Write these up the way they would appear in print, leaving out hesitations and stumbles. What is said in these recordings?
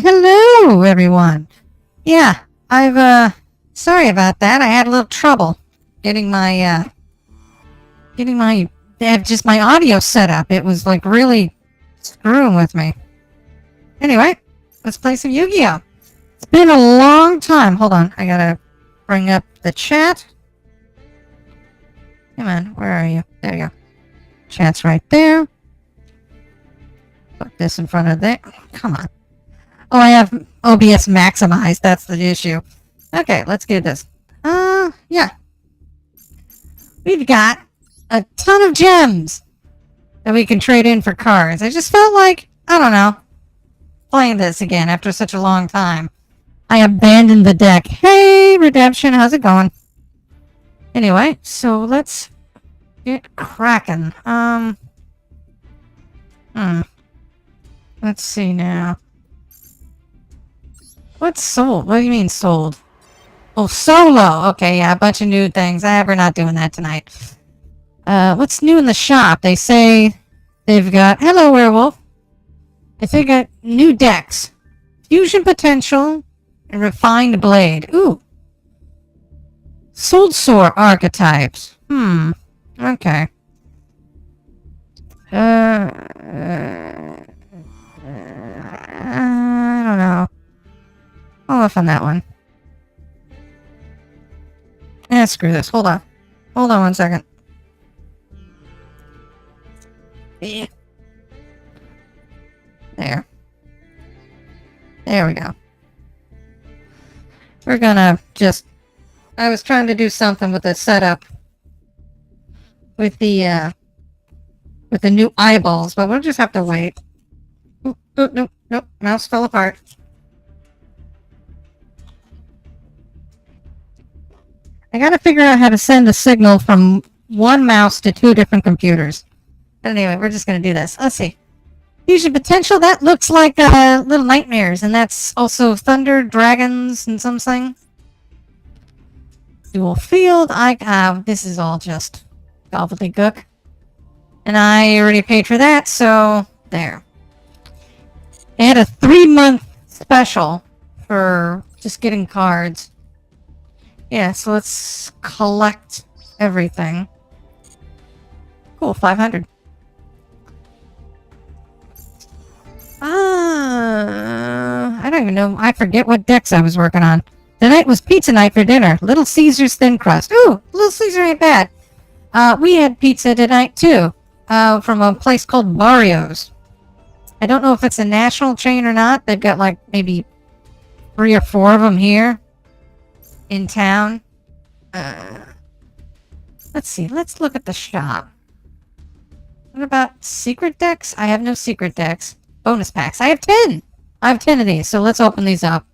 Hello, everyone. Yeah, sorry about that. I had a little trouble getting my just my audio set up. It was like really screwing with me. Anyway, let's play some Yu-Gi-Oh! It's been a long time. Hold on, I gotta bring up the chat. Come on, where are you? There you go. Chat's right there. Put this in front of there. Come on. Oh, I have OBS maximized. That's the issue. Okay, let's get this. Yeah. We've got a ton of gems that we can trade in for cards. I just felt like, I don't know, playing this again after such a long time. I abandoned the deck. Hey, Redemption, how's it going? Anyway, so let's get cracking. Let's see now. What's sold? What do you mean sold? Oh, solo! Okay, yeah, a bunch of new things. We're not doing that tonight. What's new in the shop? They say they've got... Hello, Werewolf. I think got new decks. Fusion Potential and Refined Blade. Ooh. Soul Sore archetypes. Okay. I don't know. I'll off on that one. Screw this. Hold on. Hold on 1 second. Yeah. There. There we go. We're gonna just... I was trying to do something with the setup. With the new eyeballs, but we'll just have to wait. Oop, oop, nope, nope. Mouse fell apart. I gotta figure out how to send a signal from one mouse to 2 different computers. But anyway, we're just gonna do this. Let's see. Fusion Potential, that looks like Little Nightmares, and that's also Thunder, Dragons, and something. Dual Field, this is all just gobbledygook. And I already paid for that, so there. They had a 3-month special for just getting cards. Yeah, so let's collect everything. Cool, 500. I don't even know. I forget what decks I was working on. Tonight was pizza night for dinner. Little Caesar's Thin Crust. Ooh, Little Caesar ain't bad. We had pizza tonight, too. From a place called Barrios. I don't know if it's a national chain or not. They've got, like, maybe 3 or 4 of them here. In town. Let's see. Let's look at the shop. What about secret decks? I have no secret decks. Bonus packs. I have 10! I have 10 of these, so let's open these up.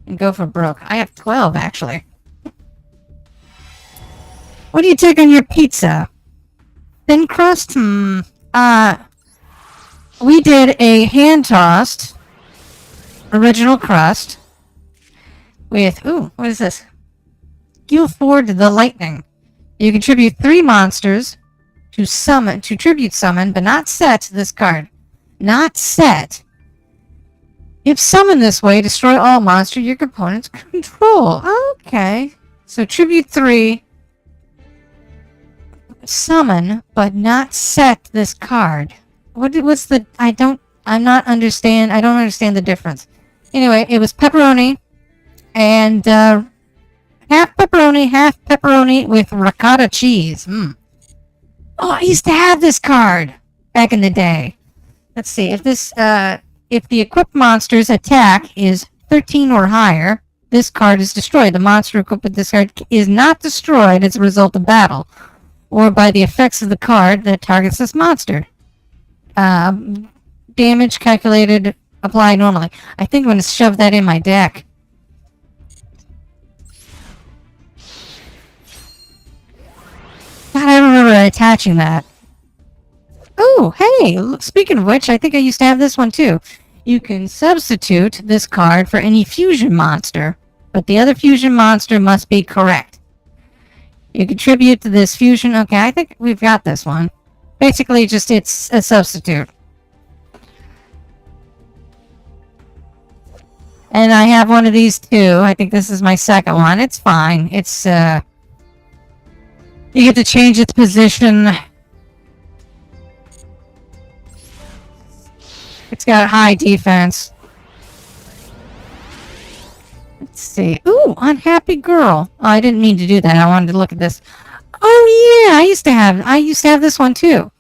And go for broke. I have 12, actually. What do you take on your pizza? Thin crust? We did a hand-tossed original crust. With, ooh, what is this? Guilford the Lightning. You contribute 3 monsters to tribute summon, but not set this card. Not set. If summoned this way, destroy all monsters your opponents control. Okay. So tribute 3. Summon, but not set this card. What's the... I don't understand the difference. Anyway, it was pepperoni. And, half pepperoni with ricotta cheese. Oh, I used to have this card back in the day. Let's see, if the equipped monster's attack is 13 or higher, this card is destroyed. The monster equipped with this card is not destroyed as a result of battle, or by the effects of the card that targets this monster. Damage calculated, apply normally. I think I'm going to shove that in my deck. God, I remember attaching that. Oh, hey! Speaking of which, I think I used to have this one too. You can substitute this card for any fusion monster, but the other fusion monster must be correct. You contribute to this fusion. Okay, I think we've got this one. Basically, just it's a substitute. And I have one of these too. I think this is my second one. It's fine. It's, you get to change its position. It's got high defense. Let's see. Ooh, unhappy girl. Oh, I didn't mean to do that. I wanted to look at this. Oh yeah, I used to have this one too.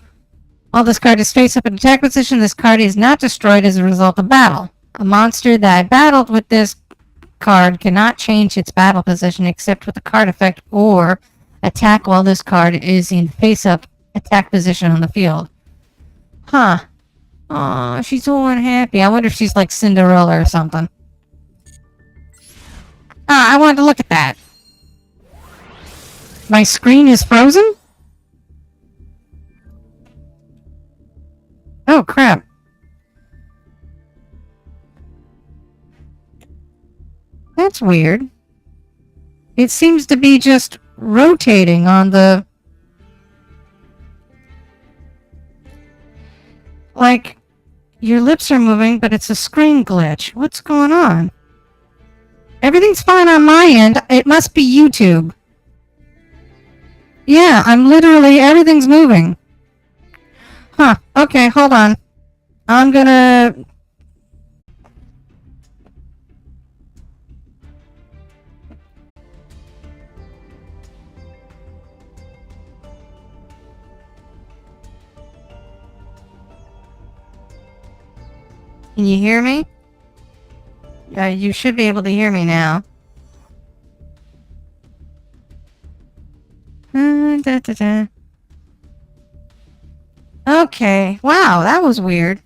While this card is face up in attack position, this card is not destroyed as a result of battle. A monster that battled with this card cannot change its battle position except with a card effect or attack while this card is in face up attack position on the field. Huh. Aw, she's so unhappy. I wonder if she's like Cinderella or something. Ah, I wanted to look at that. My screen is frozen? Oh, crap. That's weird. It seems to be just rotating on the... Like, your lips are moving, but it's a screen glitch. What's going on? Everything's fine on my end. It must be YouTube. Yeah, everything's moving. Huh, okay, hold on. I'm gonna... Can you hear me? You should be able to hear me now. Okay. Wow, that was weird.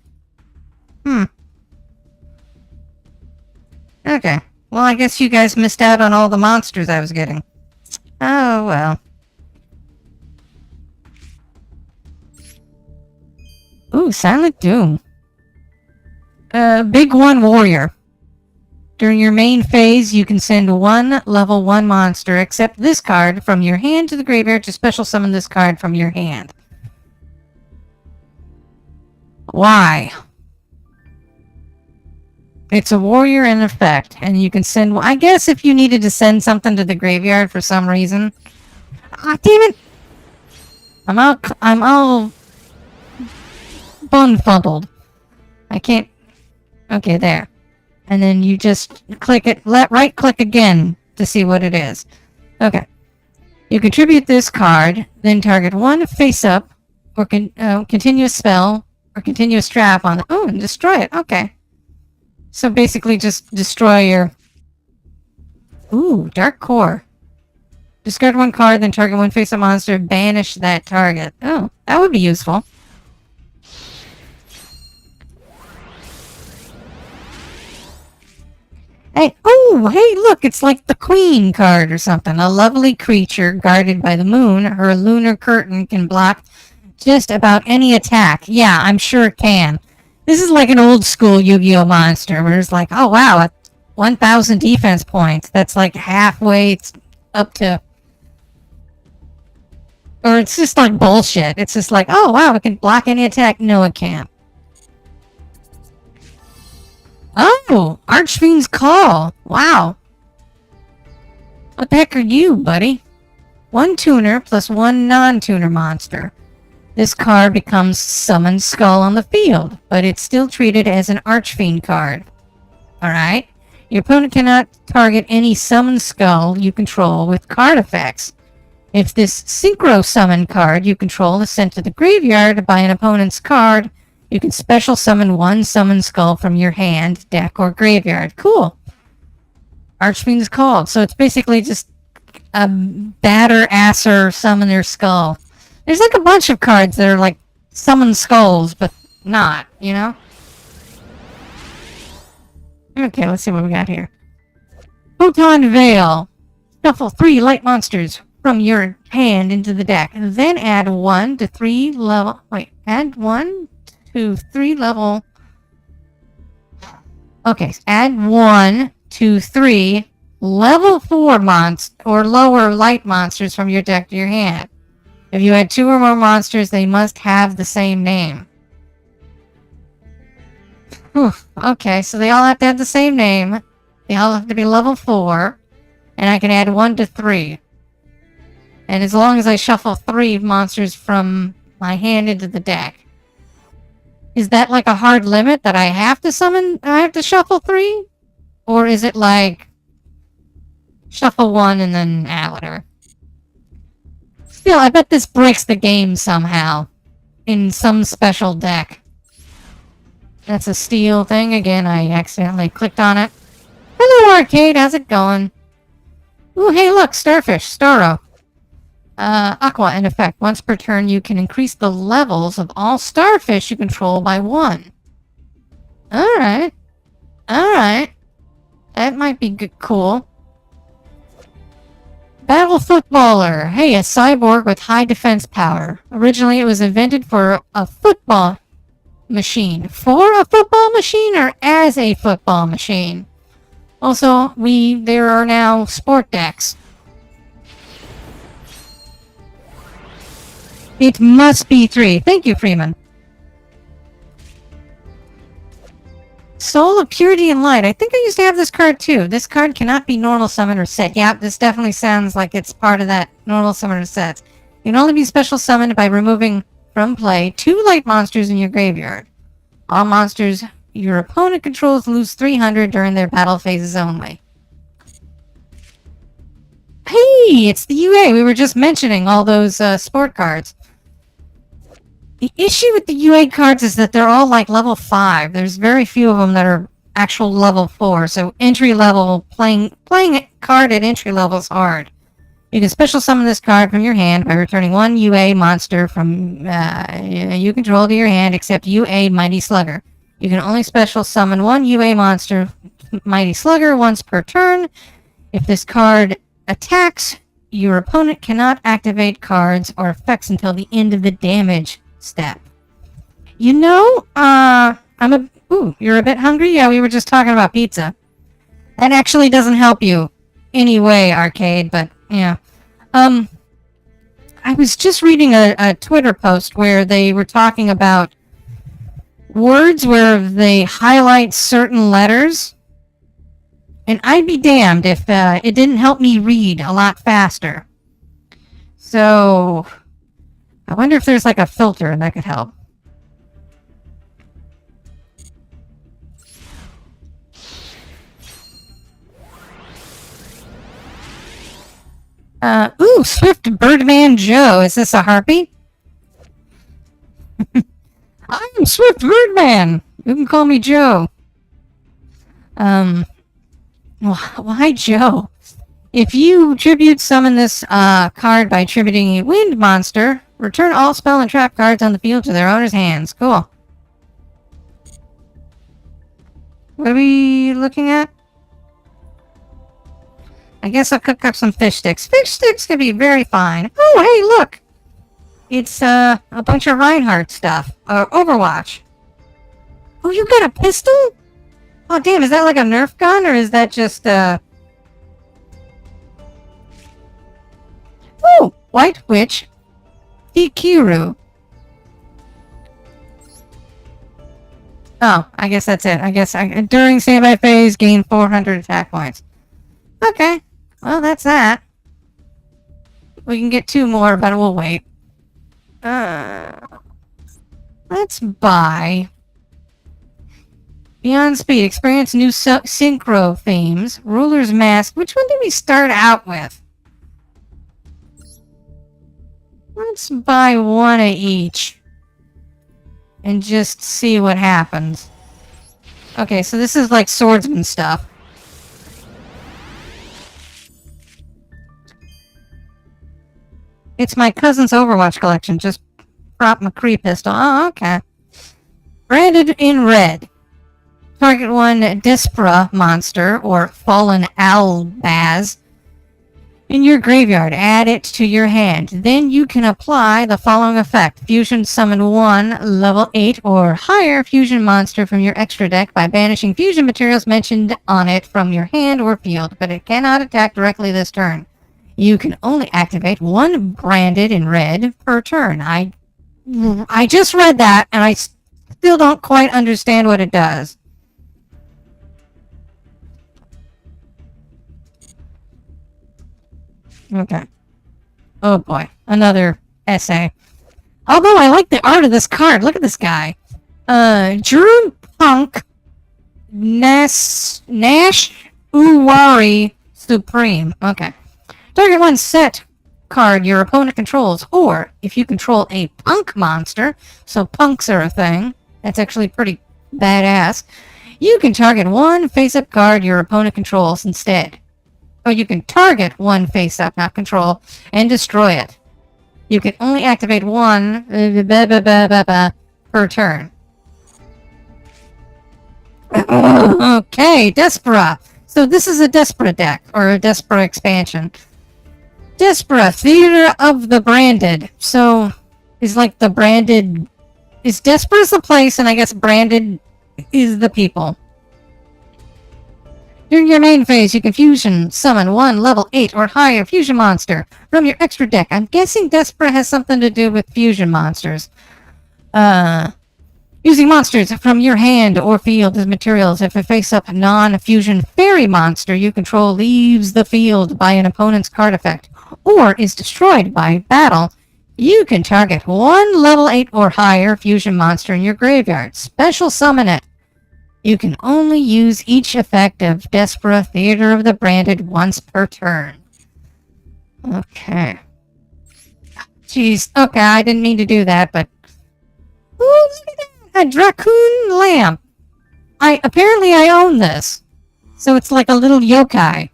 Okay. Well, I guess you guys missed out on all the monsters I was getting. Oh, well. Ooh, Silent Doom. Big One Warrior. During your main phase, you can send one level 1 monster, except this card, from your hand to the graveyard to special summon this card from your hand. Why? It's a warrior in effect, and you can send... I guess if you needed to send something to the graveyard for some reason... Ah, damn it! I'm all... bun-fuddled. I can't... Okay, there. And then you just click it, right-click again to see what it is. Okay. You contribute this card, then target one face-up, or continuous spell, or continuous trap on... Oh, and destroy it. Okay. So basically just destroy your... Ooh, Dark Core. Discard one card, then target one face-up monster, banish that target. Oh, that would be useful. Hey, oh, hey, look, it's like the Queen card or something. A lovely creature guarded by the moon. Her lunar curtain can block just about any attack. Yeah, I'm sure it can. This is like an old school Yu-Gi-Oh monster where it's like, oh wow, at 1,000 defense points. That's like halfway up to... Or it's just like bullshit. It's just like, oh wow, it can block any attack. No, it can't. Oh, Archfiend's Call. Wow. What the heck are you, buddy? One tuner plus one non-tuner monster. This card becomes Summon Skull on the field, but it's still treated as an Archfiend card. Alright? Your opponent cannot target any Summon Skull you control with card effects. If this Synchro Summon card you control is sent to the graveyard by an opponent's card, you can special summon one Summon Skull from your hand, deck, or graveyard. Cool. Archfiend's Call. So it's basically just a batter-asser Summoner Skull. There's like a bunch of cards that are like Summon Skulls, but not, you know? Okay, let's see what we got here. Photon Veil. Shuffle 3 light monsters from your hand into the deck. And then add 1 to 3 level... Wait, add 1... 2, 3 level... Okay, add 1, 2, 3 level 4 monsters or lower light monsters from your deck to your hand. If you add 2 or more monsters, they must have the same name. Whew. Okay, so they all have to have the same name. They all have to be level 4, and I can add 1 to 3. And as long as I shuffle 3 monsters from my hand into the deck. Is that like a hard limit that I have to summon? I have to shuffle 3? Or is it like shuffle 1 and then Alatar? Still, I bet this breaks the game somehow. In some special deck. That's a steel thing. Again, I accidentally clicked on it. Hello, Arcade. How's it going? Ooh, hey, look. Starfish. Starro. Aqua, in effect. Once per turn, you can increase the levels of all starfish you control by 1. Alright. Alright. That might be good, cool. Battle Footballer. Hey, a cyborg with high defense power. Originally, it was invented for a football machine. For a football machine or as a football machine? Also, there are now sport decks. It must be 3. Thank you, Freeman. Soul of Purity and Light. I think I used to have this card too. This card cannot be normal summon or set. Yeah, this definitely sounds like it's part of that normal summon or set. You can only be special summoned by removing from play 2 light monsters in your graveyard. All monsters your opponent controls lose 300 during their battle phases only. Hey, it's the UA. We were just mentioning all those sport cards. The issue with the UA cards is that they're all like level 5. There's very few of them that are actual level 4. So entry level, playing a card at entry level is hard. You can special summon this card from your hand by returning 1 UA monster from you control to your hand except UA Mighty Slugger. You can only special summon 1 UA monster Mighty Slugger once per turn. If this card attacks, your opponent cannot activate cards or effects until the end of the damage step. You know, you're a bit hungry? Yeah, we were just talking about pizza. That actually doesn't help you anyway, Arcade, but yeah. I was just reading a Twitter post where they were talking about words where they highlight certain letters, and I'd be damned if it didn't help me read a lot faster. So I wonder if there's like a filter that could help. Swift Birdman Joe. Is this a harpy? I'm Swift Birdman. You can call me Joe. Why Joe? If you tribute summon this card by attributing a wind monster, return all spell and trap cards on the field to their owner's hands. Cool. What are we looking at? I guess I'll cook up some fish sticks. Fish sticks can be very fine. Oh, hey, look! It's a bunch of Reinhardt stuff. Overwatch. Oh, you got a pistol? Oh, damn, is that like a Nerf gun, or is that just, Oh, White Witch. Ikiru. Oh, I guess that's it. I guess during standby phase, gain 400 attack points. Okay. Well, that's that. We can get 2 more, but we'll wait. Let's buy Beyond Speed. Experience new synchro themes. Ruler's Mask. Which one did we start out with? Let's buy 1 of each. And just see what happens. Okay, so this is like swordsman stuff. It's my cousin's Overwatch collection. Just prop McCree pistol. Oh, okay. Branded in red. Target 1 Despera monster or Fallen Albaz in your graveyard. Add it to your hand. Then you can apply the following effect. Fusion summon 1 level 8 or higher fusion monster from your extra deck by banishing fusion materials mentioned on it from your hand or field, but it cannot attack directly this turn. You can only activate 1 branded in red per turn. I just read that, and I still don't quite understand what it does. Okay. Oh boy, another essay. Although I like the art of this card. Look at this guy. Drew Punk Nash Uwari Supreme. Okay. Target one set card your opponent controls, or if you control a punk monster, so punks are a thing, that's actually pretty badass, you can target one face-up card your opponent controls instead. Or you can target one face-up, not control, and destroy it. You can only activate one per turn. Okay, Despera. So this is a Despera deck, or a Despera expansion. Despera, Theater of the Branded. So, is like the branded... Is Despera's the place, and I guess branded is the people. During your main phase, you can fusion summon one level 8 or higher fusion monster from your extra deck. I'm guessing Despera has something to do with fusion monsters. Using monsters from your hand or field as materials. If a face-up non-fusion fairy monster you control leaves the field by an opponent's card effect, or is destroyed by battle, you can target one level 8 or higher fusion monster in your graveyard. Special summon it. You can only use each effect of Despera Theater of the Branded once per turn. Okay. Jeez. Okay, I didn't mean to do that, but... Ooh, look at that! A Dracoon Lamp. Apparently I own this. So it's like a little yokai.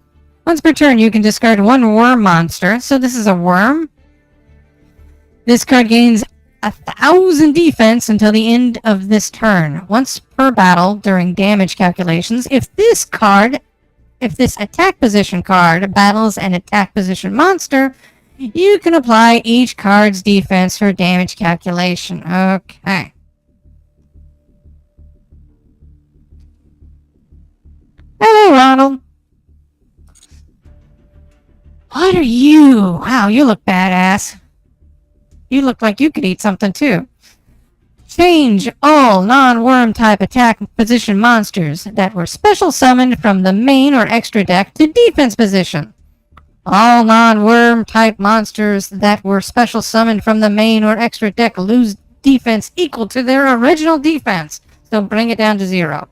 Once per turn, you can discard one worm monster. So this is a worm. This card gains 1,000 defense until the end of this turn. Once per battle during damage calculations, if this attack position card battles an attack position monster, you can apply each card's defense for damage calculation. Okay. Hello, Ronald. What are you? Wow, you look badass. You look like you could eat something, too. Change all non-worm type attack position monsters that were special summoned from the main or extra deck to defense position. All non-worm type monsters that were special summoned from the main or extra deck lose defense equal to their original defense. So bring it down to 0.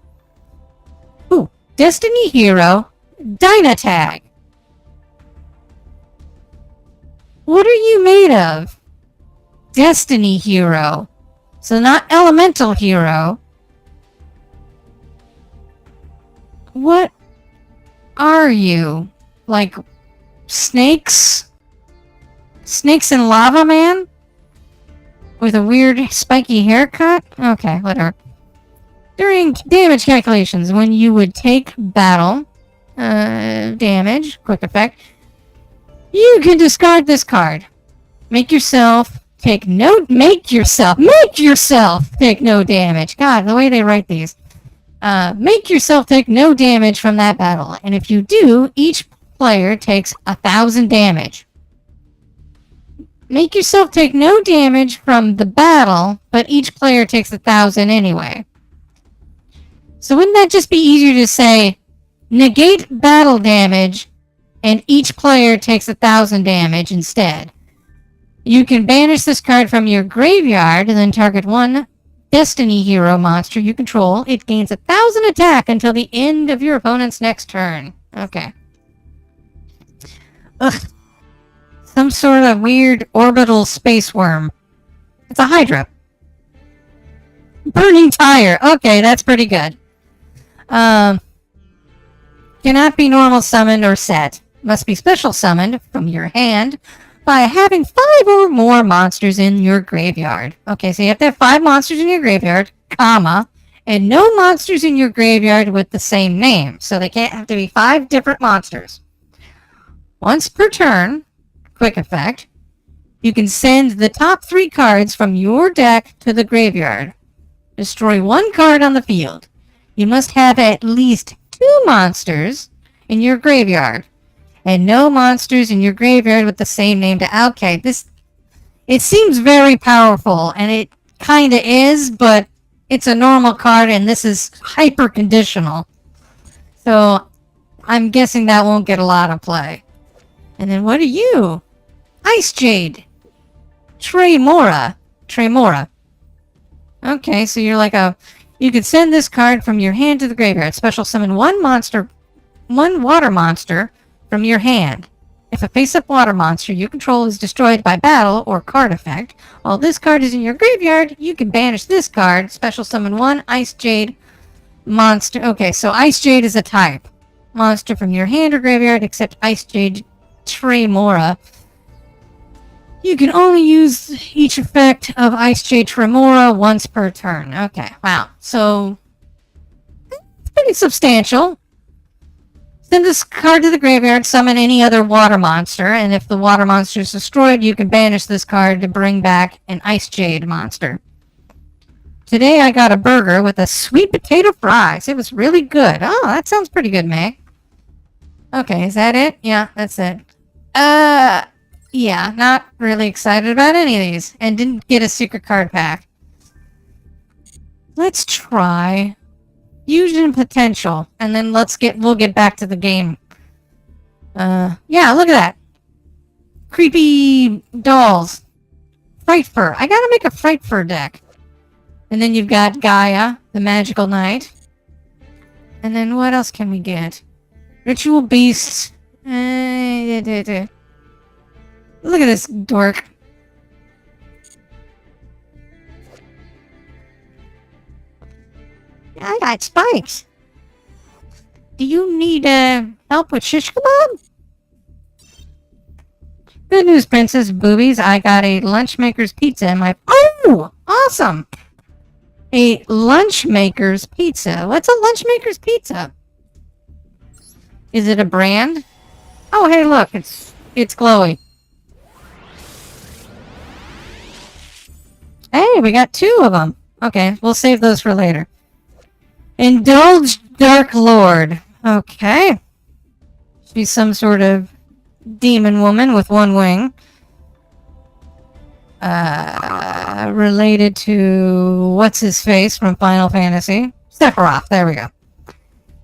Ooh. Destiny Hero, Dynatag. What are you made of? Destiny Hero. So not Elemental Hero. What are you? Like snakes? Snakes and Lava Man? With a weird spiky haircut? Okay, whatever. During damage calculations, when you would take battle damage, quick effect, you can discard this card. Make yourself take no damage. God, the way they write these. Make yourself take no damage from that battle, and if you do, each player takes 1,000 damage. Make yourself take no damage from the battle, but each player takes 1,000 anyway. So wouldn't that just be easier to say, negate battle damage, and each player takes 1,000 damage instead? You can banish this card from your graveyard, and then target one Destiny Hero monster you control. It gains 1,000 attack until the end of your opponent's next turn. Okay. Ugh. Some sort of weird orbital space worm. It's a Hydra. Burning Tire. Okay, that's pretty good. Cannot be normal summoned or set. Must be special summoned from your hand by having 5 or more monsters in your graveyard. Okay, so you have to have 5 monsters in your graveyard, comma, and no monsters in your graveyard with the same name. So they can't have to be 5 different monsters. Once per turn, quick effect, you can send the top 3 cards from your deck to the graveyard. Destroy 1 card on the field. You must have at least 2 monsters in your graveyard, and no monsters in your graveyard with the same name to okay. It seems very powerful, and it kinda is, but it's a normal card, and this is hyper conditional. So I'm guessing that won't get a lot of play. And then what are you? Ice Jade. Tremora. Okay, so you're like a... You could send this card from your hand to the graveyard. Special summon one water monster from your hand. If a face-up water monster you control is destroyed by battle or card effect, while this card is in your graveyard, you can banish this card. Special summon one Ice Jade monster. Okay, so Ice Jade is a type. Monster from your hand or graveyard, except Ice Jade Tremora. You can only use each effect of Ice Jade Tremora once per turn. Okay, wow. So, it's pretty substantial. Send this card to the graveyard, summon any other water monster, and if the water monster is destroyed, you can banish this card to bring back an Ice Jade monster. Today I got a burger with a sweet potato fries. It was really good. Oh, that sounds pretty good, May. Okay, is that it? Yeah, that's it. Yeah, not really excited about any of these, and didn't get a secret card pack. Let's try Fusion Potential, and then we'll get back to the game. Yeah, look at that. Creepy dolls. Fright Fur. I gotta make a Fright Fur deck. And then you've got Gaia, the Magical Knight. And then what else can we get? Ritual Beasts. Look at this dork. I got spikes. Do you need help with shish kebab? Good news, Princess Boobies. I got a Lunchmaker's Pizza in my... Oh! Awesome! A Lunchmaker's Pizza. What's a Lunchmaker's Pizza? Is it a brand? Oh, hey, look. It's glowy. Hey, we got 2 of them. Okay, we'll save those for later. Indulge Dark Lord. Okay. She's some sort of demon woman with 1 wing. Related to what's-his-face from Final Fantasy. Sephiroth, there we go.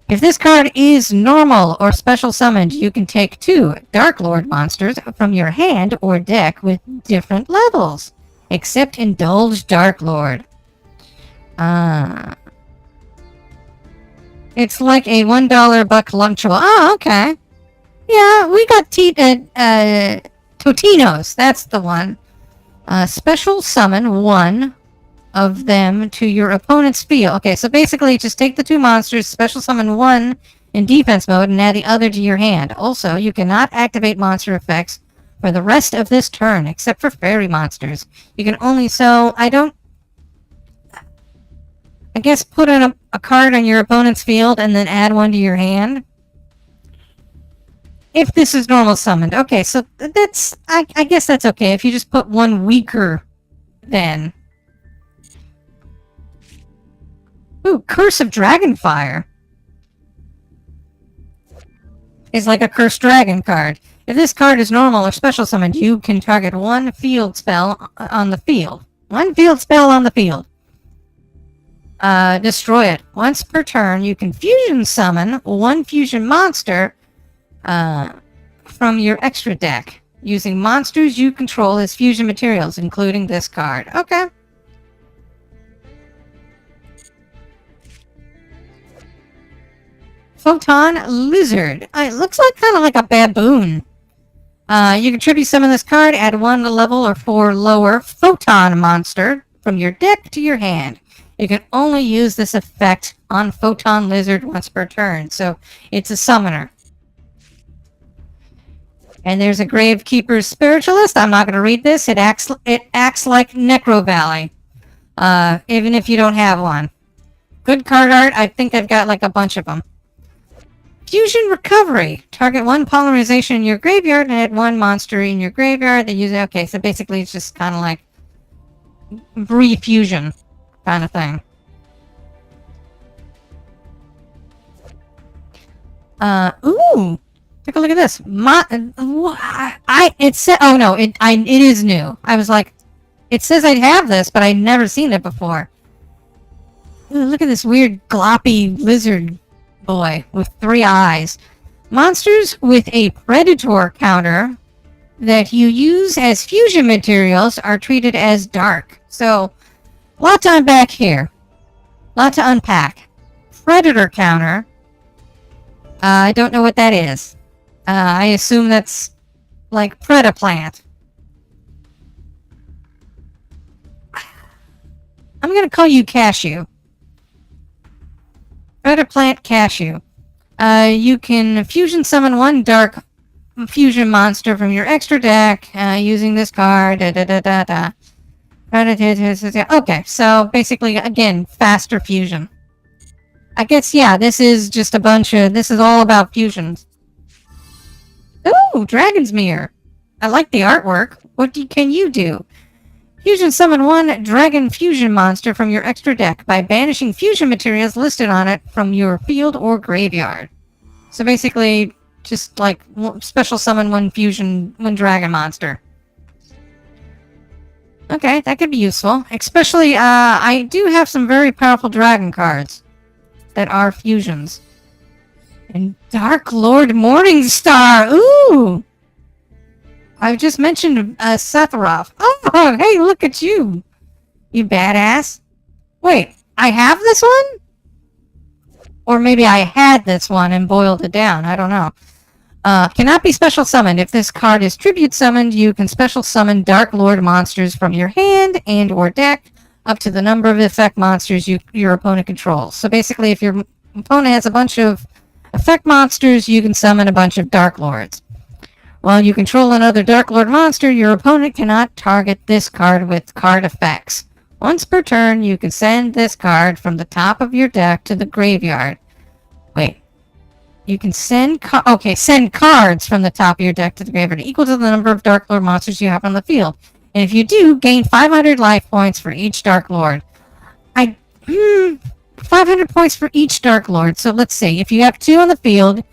If this card is normal or special summoned, you can take 2 Dark Lord monsters from your hand or deck with different levels. Except Indulge Dark Lord. It's like a $1 buck Lunchable. Oh, okay. Yeah, we got Totinos. That's the one. Special summon 1 of them to your opponent's field. Okay, so basically just take the 2 monsters, special summon 1 in defense mode, and add the other to your hand. Also, you cannot activate monster effects for the rest of this turn, except for fairy monsters. You can only I guess put in a card on your opponent's field and then add 1 to your hand. If this is normal summoned. Okay, so that's... I guess that's okay. If you just put 1 weaker, then... Ooh, Curse of Dragonfire. It's like a Cursed Dragon card. If this card is normal or special summoned, you can target 1 field spell on the field. 1 field spell on the field. Destroy it. Once per turn, you can fusion summon 1 fusion monster from your extra deck, using monsters you control as fusion materials, including this card. Okay. Photon Lizard. It looks like kind of like a baboon. You can tribute summon this card, add 1 level or 4 lower Photon monster from your deck to your hand. You can only use this effect on Photon Lizard once per turn, so it's a summoner. And there's a Gravekeeper's Spiritualist. I'm not going to read this. It acts like Necro Valley, even if you don't have one. Good card art. I think I've got like a bunch of them. Fusion Recovery. Target 1 polymerization in your graveyard and add 1 monster in your graveyard. They use it. Okay, so basically it's just kind of like refusion kind of thing. Ooh, take a look at this. It said, oh no, it is new. I was like, it says I'd have this, but I'd never seen it before. Ooh, look at this weird gloppy lizard boy with 3 eyes. Monsters with a predator counter that you use as fusion materials are treated as dark. So, lot to unpack here. Lot to unpack. Predator counter. I don't know what that is. I assume that's like Predaplant. I'm gonna call you Cashew. Predaplant Cashew. You can fusion summon one dark fusion monster from your extra deck using this card. Okay, so basically, again, faster fusion. I guess, yeah, this is just a bunch of... This is all about fusions. Ooh, Dragon's Mirror. I like the artwork. What can you do? Fusion summon one dragon fusion monster from your extra deck by banishing fusion materials listed on it from your field or graveyard. So basically, just like special summon one dragon monster. Okay, that could be useful. Especially, I do have some very powerful dragon cards that are fusions. And Dark Lord Morningstar! Ooh! I've just mentioned Sephiroth. Oh, hey, look at you! You badass. Wait, I have this one? Or maybe I had this one and boiled it down. I don't know. Cannot be special summoned. If this card is tribute summoned, you can special summon Dark Lord monsters from your hand and or deck up to the number of effect monsters your opponent controls. So basically, if your opponent has a bunch of effect monsters, you can summon a bunch of Dark Lords. While you control another Dark Lord monster, your opponent cannot target this card with card effects. Once per turn, you can send this card from the top of your deck to the graveyard. Wait. You can send cards from the top of your deck to the graveyard equal to the number of Dark Lord monsters you have on the field. And if you do, gain 500 life points for each Dark Lord. 500 points for each Dark Lord. So let's see. If you have 2 on the field,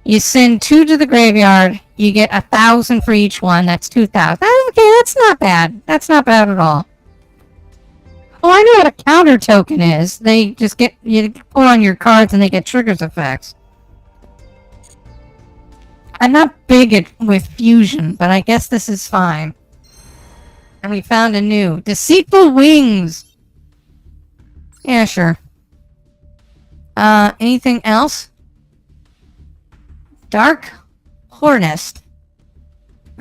you send 2 to the graveyard, you get 1,000 for each one. That's 2,000. Okay, that's not bad. That's not bad at all. Oh, I know what a counter token is. They just you put on your cards and they get triggers effects. I'm not big with fusion, but I guess this is fine. And we found a new Deceitful Wings. Yeah, sure. Anything else? Dark Hornist.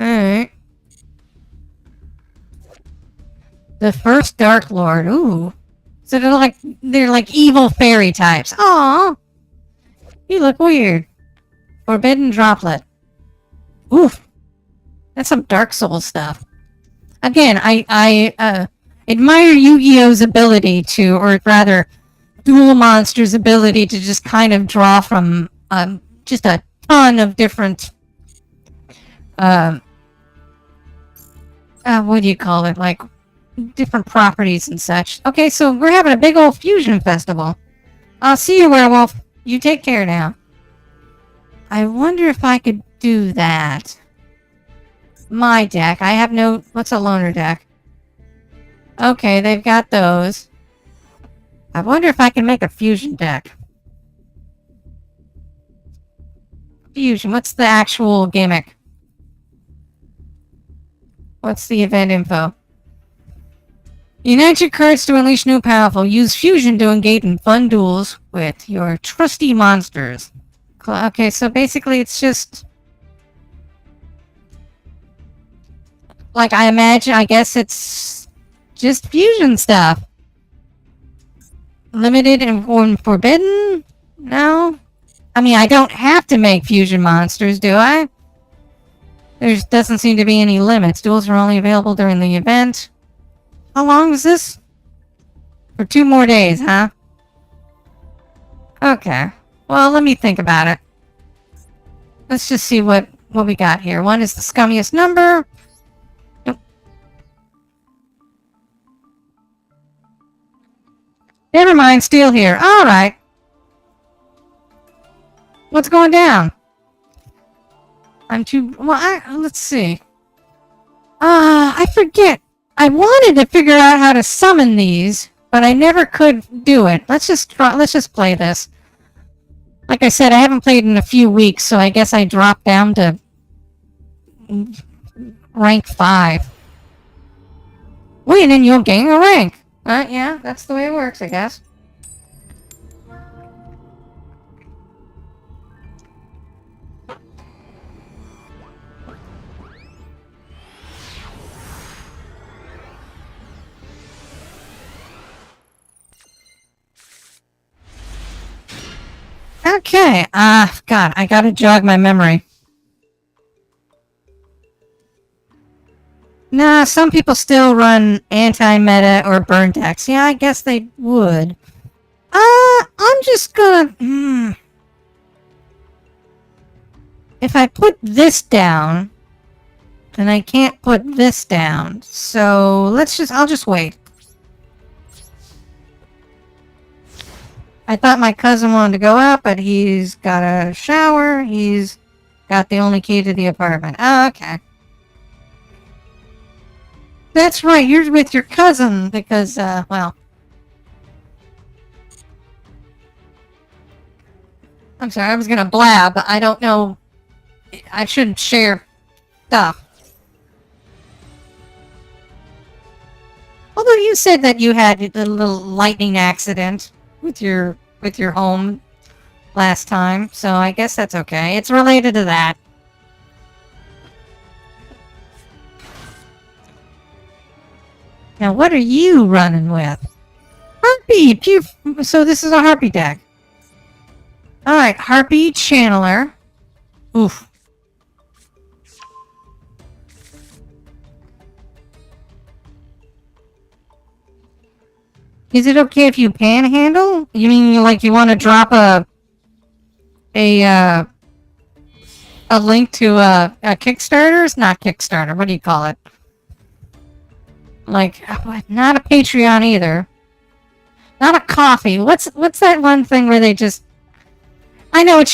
Alright. The first Dark Lord. Ooh. So they're like evil fairy types. Aww. You look weird. Forbidden Droplet. Oof. That's some Dark Souls stuff. Again, I admire Yu-Gi-Oh's ability to, or rather, Duel Monster's ability to just kind of draw from just a ton of different what do you call it? Like different properties and such. Okay, so we're having a big old fusion festival. I'll see you, werewolf. You take care now. I wonder if I could do that. My deck. I have no... What's a loner deck? Okay, they've got those. I wonder if I can make a fusion deck. Fusion. What's the actual gimmick? What's the event info? Unite your cards to unleash new powerful. Use fusion to engage in fun duels with your trusty monsters. Okay, so basically it's just... Like, I guess it's just fusion stuff. Limited and forbidden? No? I mean, I don't have to make fusion monsters, do I? There doesn't seem to be any limits. Duels are only available during the event. How long is this? For 2 more days, huh? Okay. Well, let me think about it. Let's just see what we got here. 1 is the scummiest number. Nope. Never mind, steal here. Alright. What's going down? Let's see. I forget. I wanted to figure out how to summon these, but I never could do it. Let's just play this. Like I said, I haven't played in a few weeks, so I guess I dropped down to rank 5. Win and you'll gain a rank. Yeah, that's the way it works, I guess. Okay, God, I gotta jog my memory. Nah, some people still run anti-meta or burn decks. Yeah, I guess they would. I'm just gonna... If I put this down, then I can't put this down. So, I'll just wait. I thought my cousin wanted to go out, but he's got a shower. He's got the only key to the apartment. Oh, okay. That's right, you're with your cousin, because, well... I'm sorry, I was gonna blab, but I don't know... I shouldn't share stuff. Although you said that you had a little lightning accident with your home last time, so I guess that's okay. It's related to that. Now, what are you running with? Harpy! So this is a Harpy deck. Alright, Harpy Channeler. Oof. Is it okay if you panhandle? You mean like you want to drop a link to a Kickstarter? It's not Kickstarter. What do you call it? Like, not a Patreon either. Not a coffee. What's that one thing where they just... I know what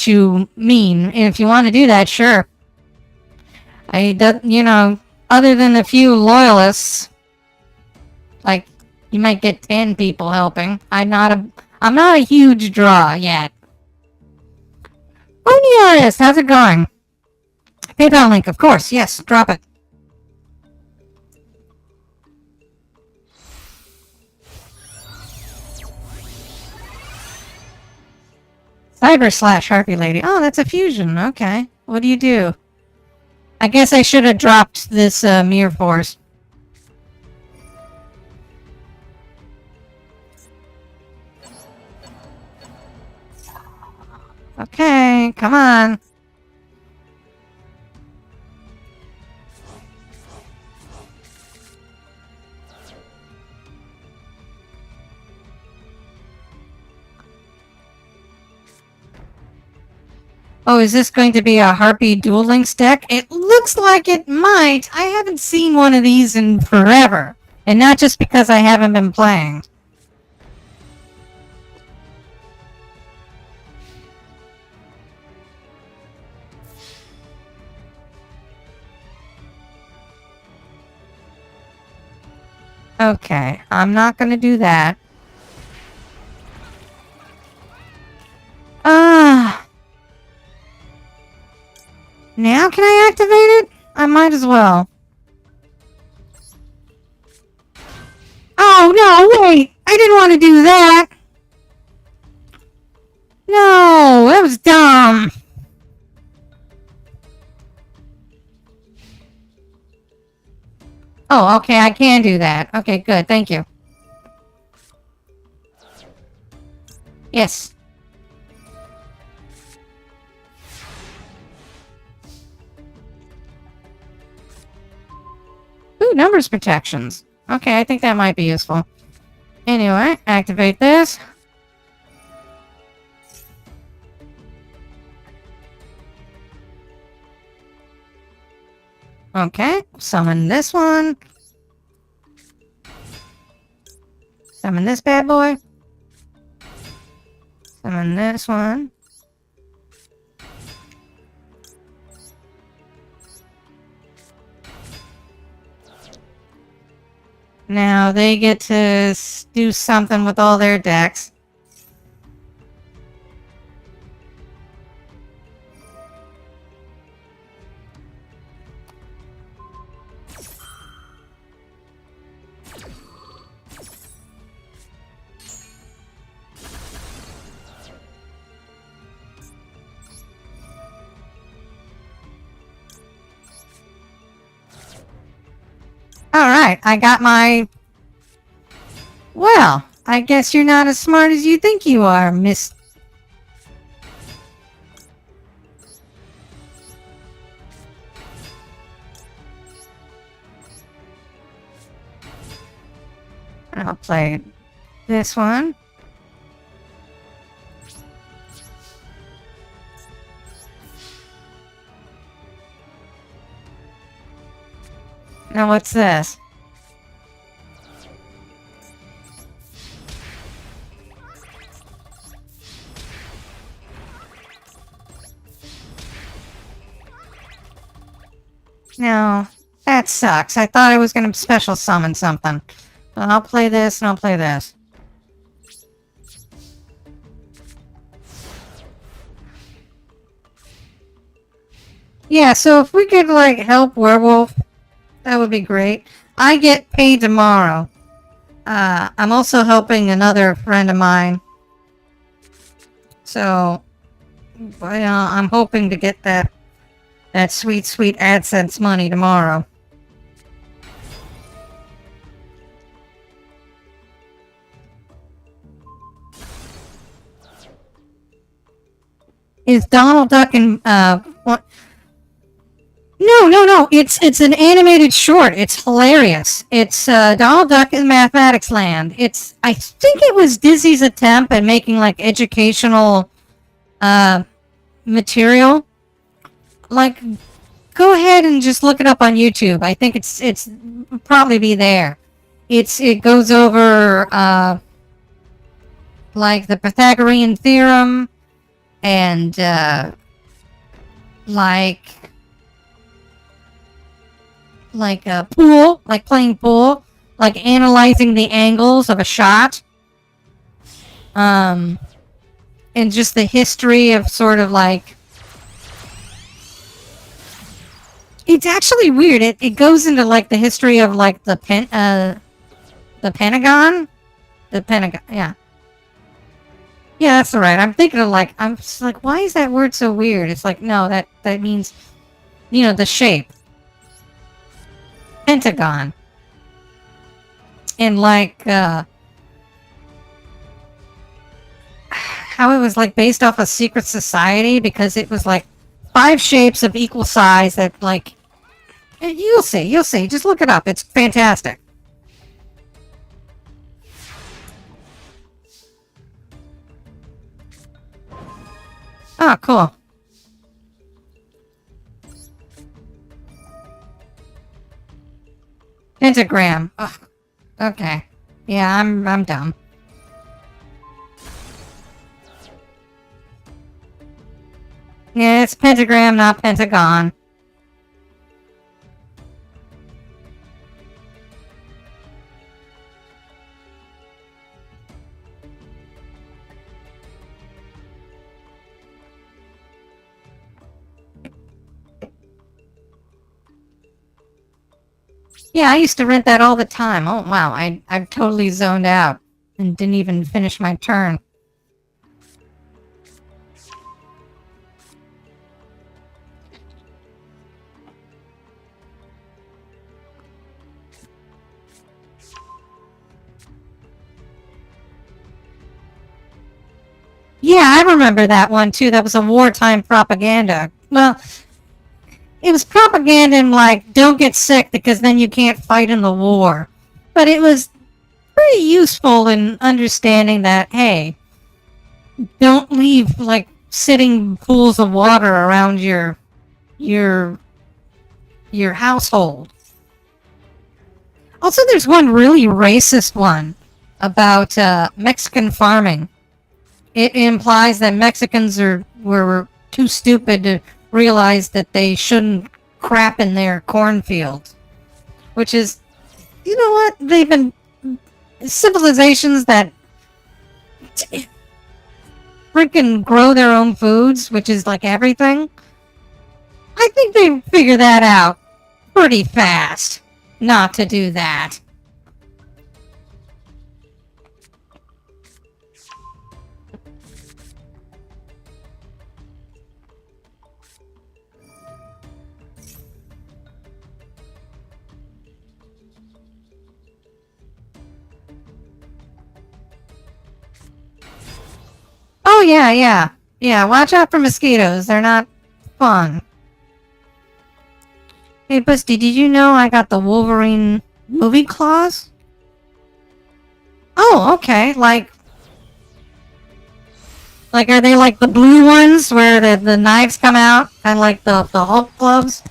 you mean. And if you want to do that, sure. You know, other than a few loyalists, like, you might get 10 people helping. I'm not a huge draw yet. Oh, yes, how's it going? PayPal link, of course. Yes, drop it. Cyber / Harpy Lady. Oh, that's a fusion. Okay. What do you do? I guess I should have dropped this Mirror Force. Okay, come on. Oh, is this going to be a Harpy Duel Links deck? It looks like it might. I haven't seen one of these in forever. And not just because I haven't been playing. Okay, I'm not gonna do that. Now can I activate it? I might as well. Oh, no, wait! I didn't want to do that! No, that was dumb! Oh, okay, I can do that. Okay, good, thank you. Yes. Ooh, numbers protections. Okay, I think that might be useful. Anyway, activate this. Okay, summon this one. Summon this bad boy. Summon this one. Now they get to do something with all their decks. Alright, I got my... Well, I guess you're not as smart as you think you are, Miss... I'll play this one. Now what's this? No, that sucks. I thought I was gonna special summon something. But I'll play this and I'll play this. Yeah, so if we could, like, help Werewolf, that would be great. I get paid tomorrow. I'm also helping another friend of mine. So, I'm hoping to get that sweet, sweet AdSense money tomorrow. Is Donald Duck and, what? No. It's an animated short. It's hilarious. It's, Donald Duck in Mathematics Land. I think it was Disney's attempt at making, like, educational, material. Like, go ahead and just look it up on YouTube. I think it's probably be there. It goes over, like, the Pythagorean theorem, and, like pool, like playing pool, like analyzing the angles of a shot, and just the history of sort of like, it's actually weird. It goes into like the history of like the Pentagon, yeah. Yeah, that's right. I'm thinking of like, I'm just like, why is that word so weird? It's like, no, that means, you know, the shape. Pentagon. And like, how it was like based off a secret society, because it was like 5 shapes of equal size that like, you'll see, just look it up. It's fantastic. Oh, cool. Pentagram. Ugh. Okay. Yeah, I'm dumb. Yeah, it's pentagram, not pentagon. Yeah, I used to rent that all the time. Oh, wow. I've totally zoned out and didn't even finish my turn. Yeah, I remember that one, too. That was a wartime propaganda. Well, it was propaganda in, like, don't get sick because then you can't fight in the war. But it was pretty useful in understanding that, hey, don't leave, like, sitting pools of water around your household. Also, there's one really racist one about Mexican farming. It implies that Mexicans were too stupid to realize that they shouldn't crap in their cornfields. Which is, you know what? They've been civilizations that freaking grow their own foods, which is like everything. I think they figure that out pretty fast. Not to do that. yeah, yeah. Yeah, watch out for mosquitoes. They're not fun. Hey, Busty, did you know I got the Wolverine movie claws? Oh, okay. Like, are they like the blue ones where the knives come out? Kind of like the Hulk gloves?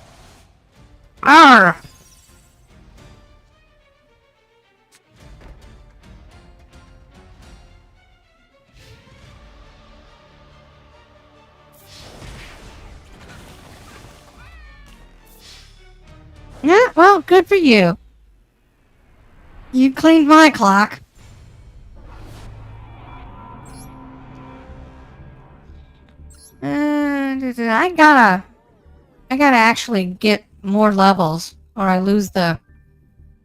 Arr! Yeah, well, good for you. You cleaned my clock. I gotta actually get more levels, or I lose the...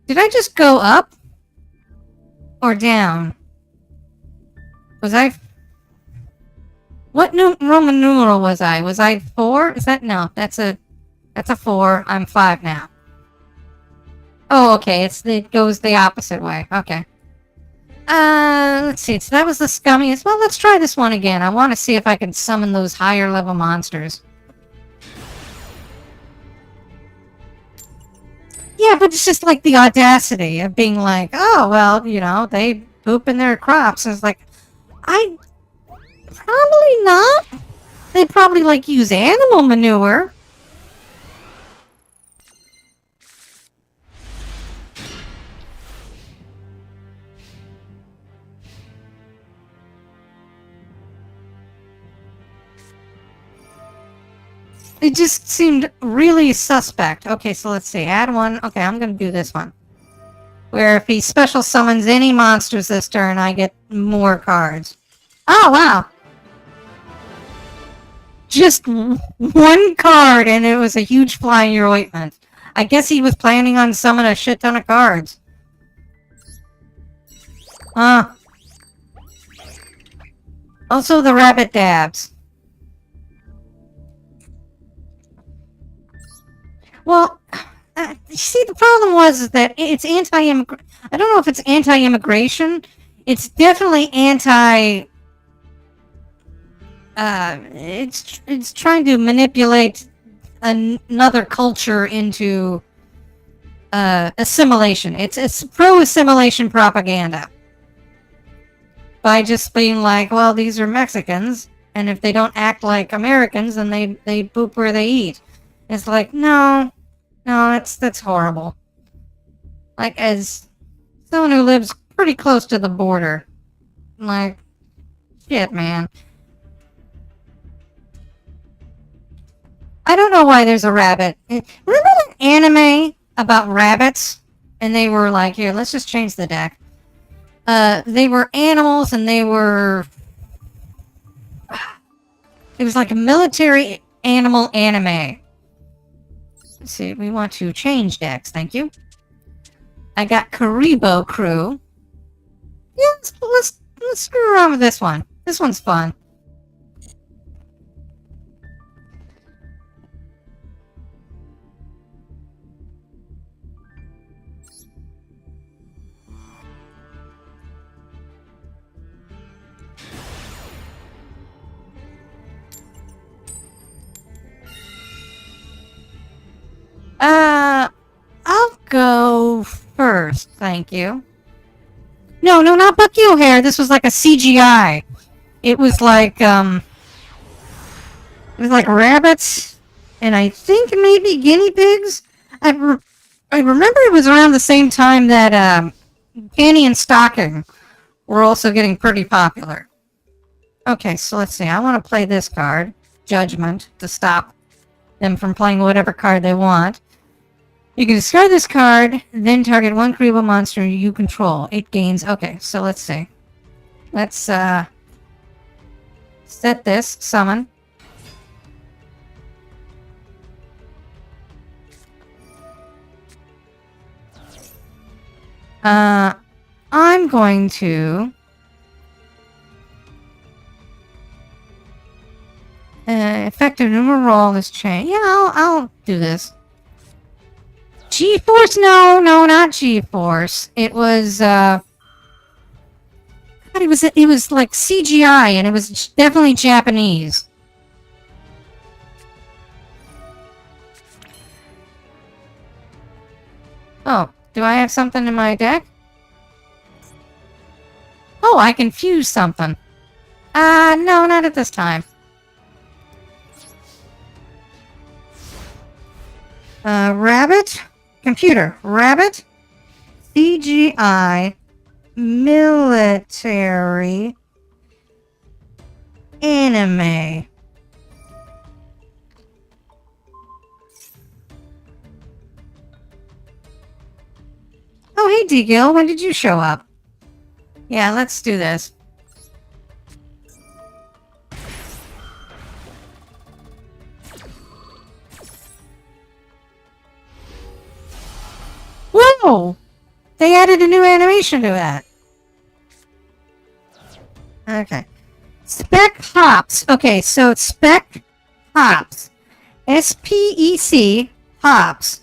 Did I just go up? Or down? Was I... What Roman numeral was I? Was I 4? Is that... No, that's a 4. I'm 5 now. Oh, okay, it goes the opposite way. Okay. Let's see. So that was the scummiest. Well, let's try this one again. I want to see if I can summon those higher level monsters. Yeah, but it's just like the audacity of being like, oh, well, you know, they poop in their crops. And it's like, probably not. They probably, like, use animal manure. It just seemed really suspect. Okay, so let's see. Add one. Okay, I'm going to do this one. Where if he special summons any monsters this turn, I get more cards. Oh, wow. Just one card, and it was a huge fly in your ointment. I guess he was planning on summoning a shit ton of cards. Also, the rabbit dabs. Well, you see, the problem was that it's anti-immigration. I don't know if it's anti-immigration. It's definitely anti... it's trying to manipulate another culture into assimilation. It's pro-assimilation propaganda. By just being like, well, these are Mexicans, and if they don't act like Americans, then they poop where they eat. It's like, no, that's horrible. Like, as someone who lives pretty close to the border, like, shit, man. I don't know why there's a rabbit. Remember an anime about rabbits? And they were like, here, let's just change the deck. They were animals, and they were... It was like a military animal anime. Let's see, we want to change decks, thank you. I got Karibo Crew. Yeah, let's screw around with this one. This one's fun. I'll go first, thank you. No, not Buck Hair. This was like a CGI. It was like, rabbits, and I think maybe guinea pigs? I remember it was around the same time that, Panty and Stocking were also getting pretty popular. Okay, so let's see. I want to play this card, Judgment, to stop them from playing whatever card they want. You can discard this card, then target one Karibo monster you control. 8 gains. Okay, so let's see. Let's, set this. Summon. I'm going to... effective numeral is changed. Yeah, I'll do this. G-Force? No, not G-Force. It was, God, it was like CGI, and it was definitely Japanese. Oh, do I have something in my deck? Oh, I can fuse something. No, not at this time. Rabbit? Computer. Rabbit? CGI. Military. Anime. Oh, hey, D-Gill. When did you show up? Yeah, let's do this. Whoa! They added a new animation to that. Okay. Spec Hops. Okay, so Spec Hops. S-P-E-C Hops.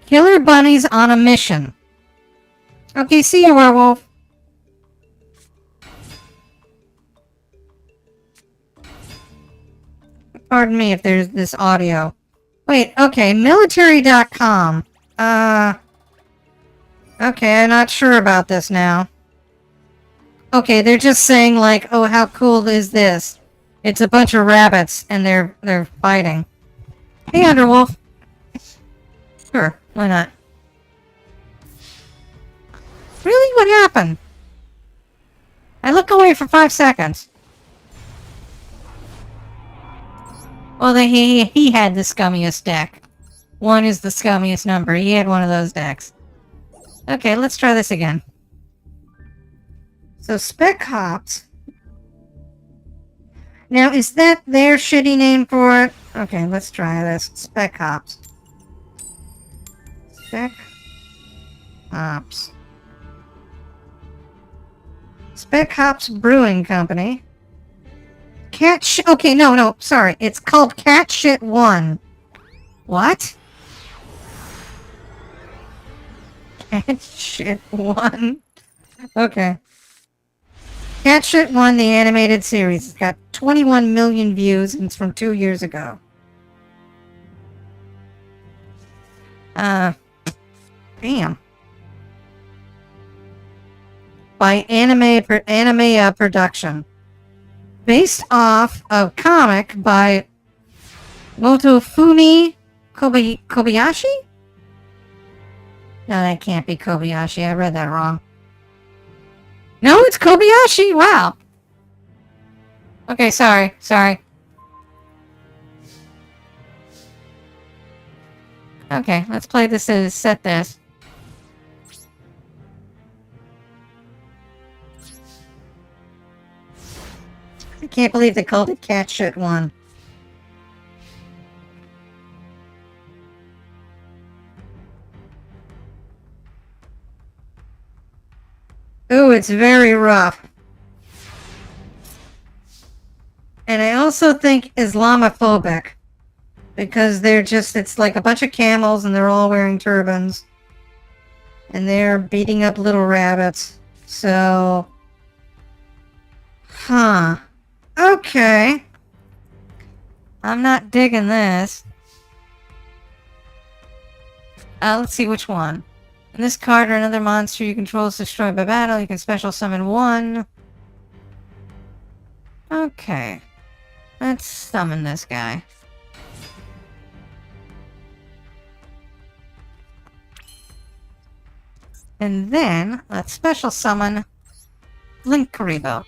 Killer bunnies on a mission. Okay, see you, werewolf. Pardon me if there's this audio. Wait, okay, military.com. Okay, I'm not sure about this now. Okay, they're just saying like, oh, how cool is this? It's a bunch of rabbits and they're fighting. Hey, Underwolf. Sure, why not? Really? What happened? I look away for 5 seconds. Well, he had the scummiest deck. 1 is the scummiest number. He had one of those decks. Okay, let's try this again. So, Spec Hops. Now, is that their shitty name for it? Okay, let's try this. Spec Hops. Spec Hops. Spec Hops Brewing Company. Okay, no, sorry. It's called Cat Shit 1. What? Cat Shit 1? Okay. Cat Shit 1, the animated series. It's got 21 million views and it's from 2 years ago. Damn. By anime production. Based off a comic by Motofumi Kobayashi? No, that can't be Kobayashi. I read that wrong. No, it's Kobayashi! Wow. Okay, sorry. Okay, let's play this as set this. I can't believe they called it Cat Shit 1. Ooh, it's very rough. And I also think Islamophobic. Because it's like a bunch of camels and they're all wearing turbans. And they're beating up little rabbits. So... Huh. Okay. I'm not digging this. Let's see which one. When this card or another monster you control is destroyed by battle, you can special summon 1. Okay. Let's summon this guy. And then, let's special summon Linkaribo.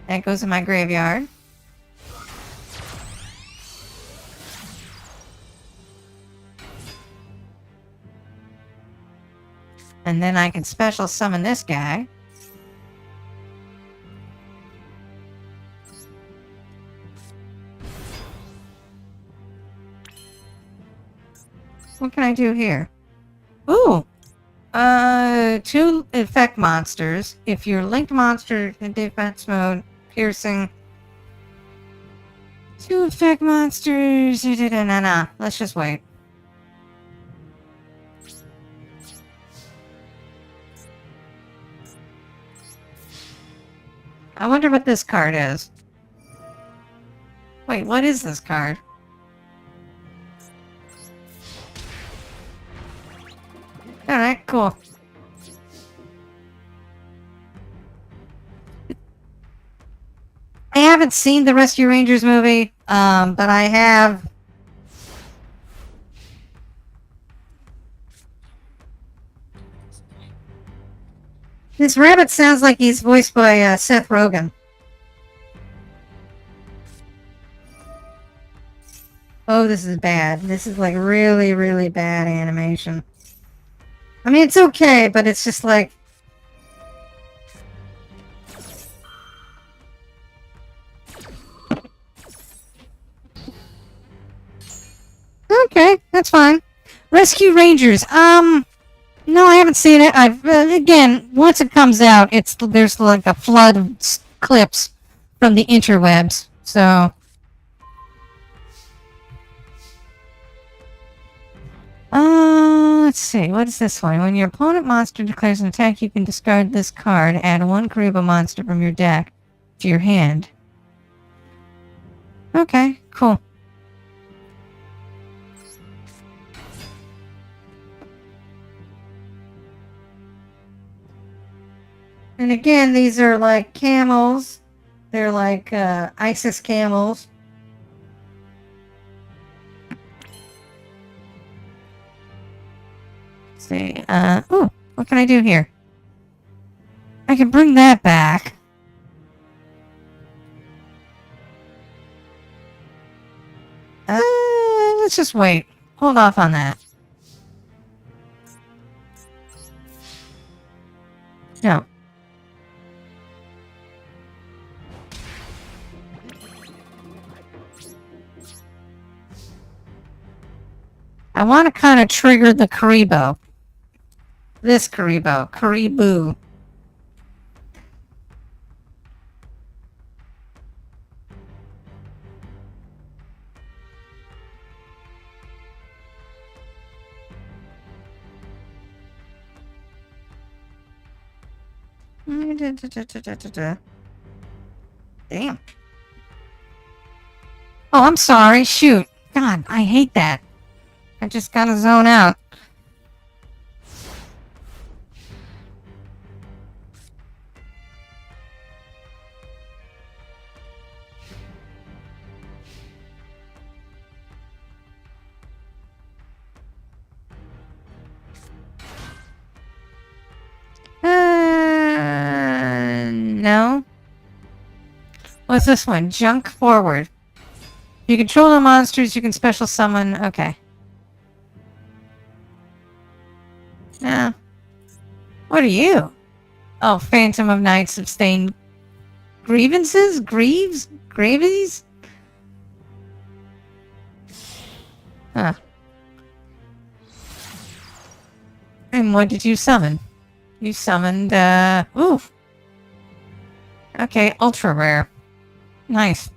That goes in my graveyard. And then I can special summon this guy. What can I do here? Ooh! 2 effect monsters. If you're linked monster in defense mode, piercing. 2 effect monsters. No. Let's just wait. I wonder what this card is. Wait, what is this card? Alright, cool. I haven't seen the Rescue Rangers movie, but I have... This rabbit sounds like he's voiced by Seth Rogen. Oh, this is bad. This is like really, really bad animation. I mean, it's okay, but it's just like... Okay, that's fine. Rescue Rangers. No, I haven't seen it. I've again, once it comes out, there's like a flood of clips from the interwebs. So, let's see. What is this one? When your opponent monster declares an attack, you can discard this card. Add one Kariba monster from your deck to your hand. Okay, cool. And again, these are like camels. They're like ISIS camels. Let's see. Ooh, what can I do here? I can bring that back. Let's just wait. Hold off on that. No. I want to kind of trigger the Karibo. This Karibo. Karibu. Damn. Oh, I'm sorry. Shoot. God, I hate that. I just gotta zone out. No. What's this one? Junk forward. You control the monsters, you can special summon. Okay. Yeah. What are you? Oh, Phantom of Night sustained grievances? Grieves? Gravies? Huh. And what did you summon? You summoned, ooh. Okay, ultra rare. Nice.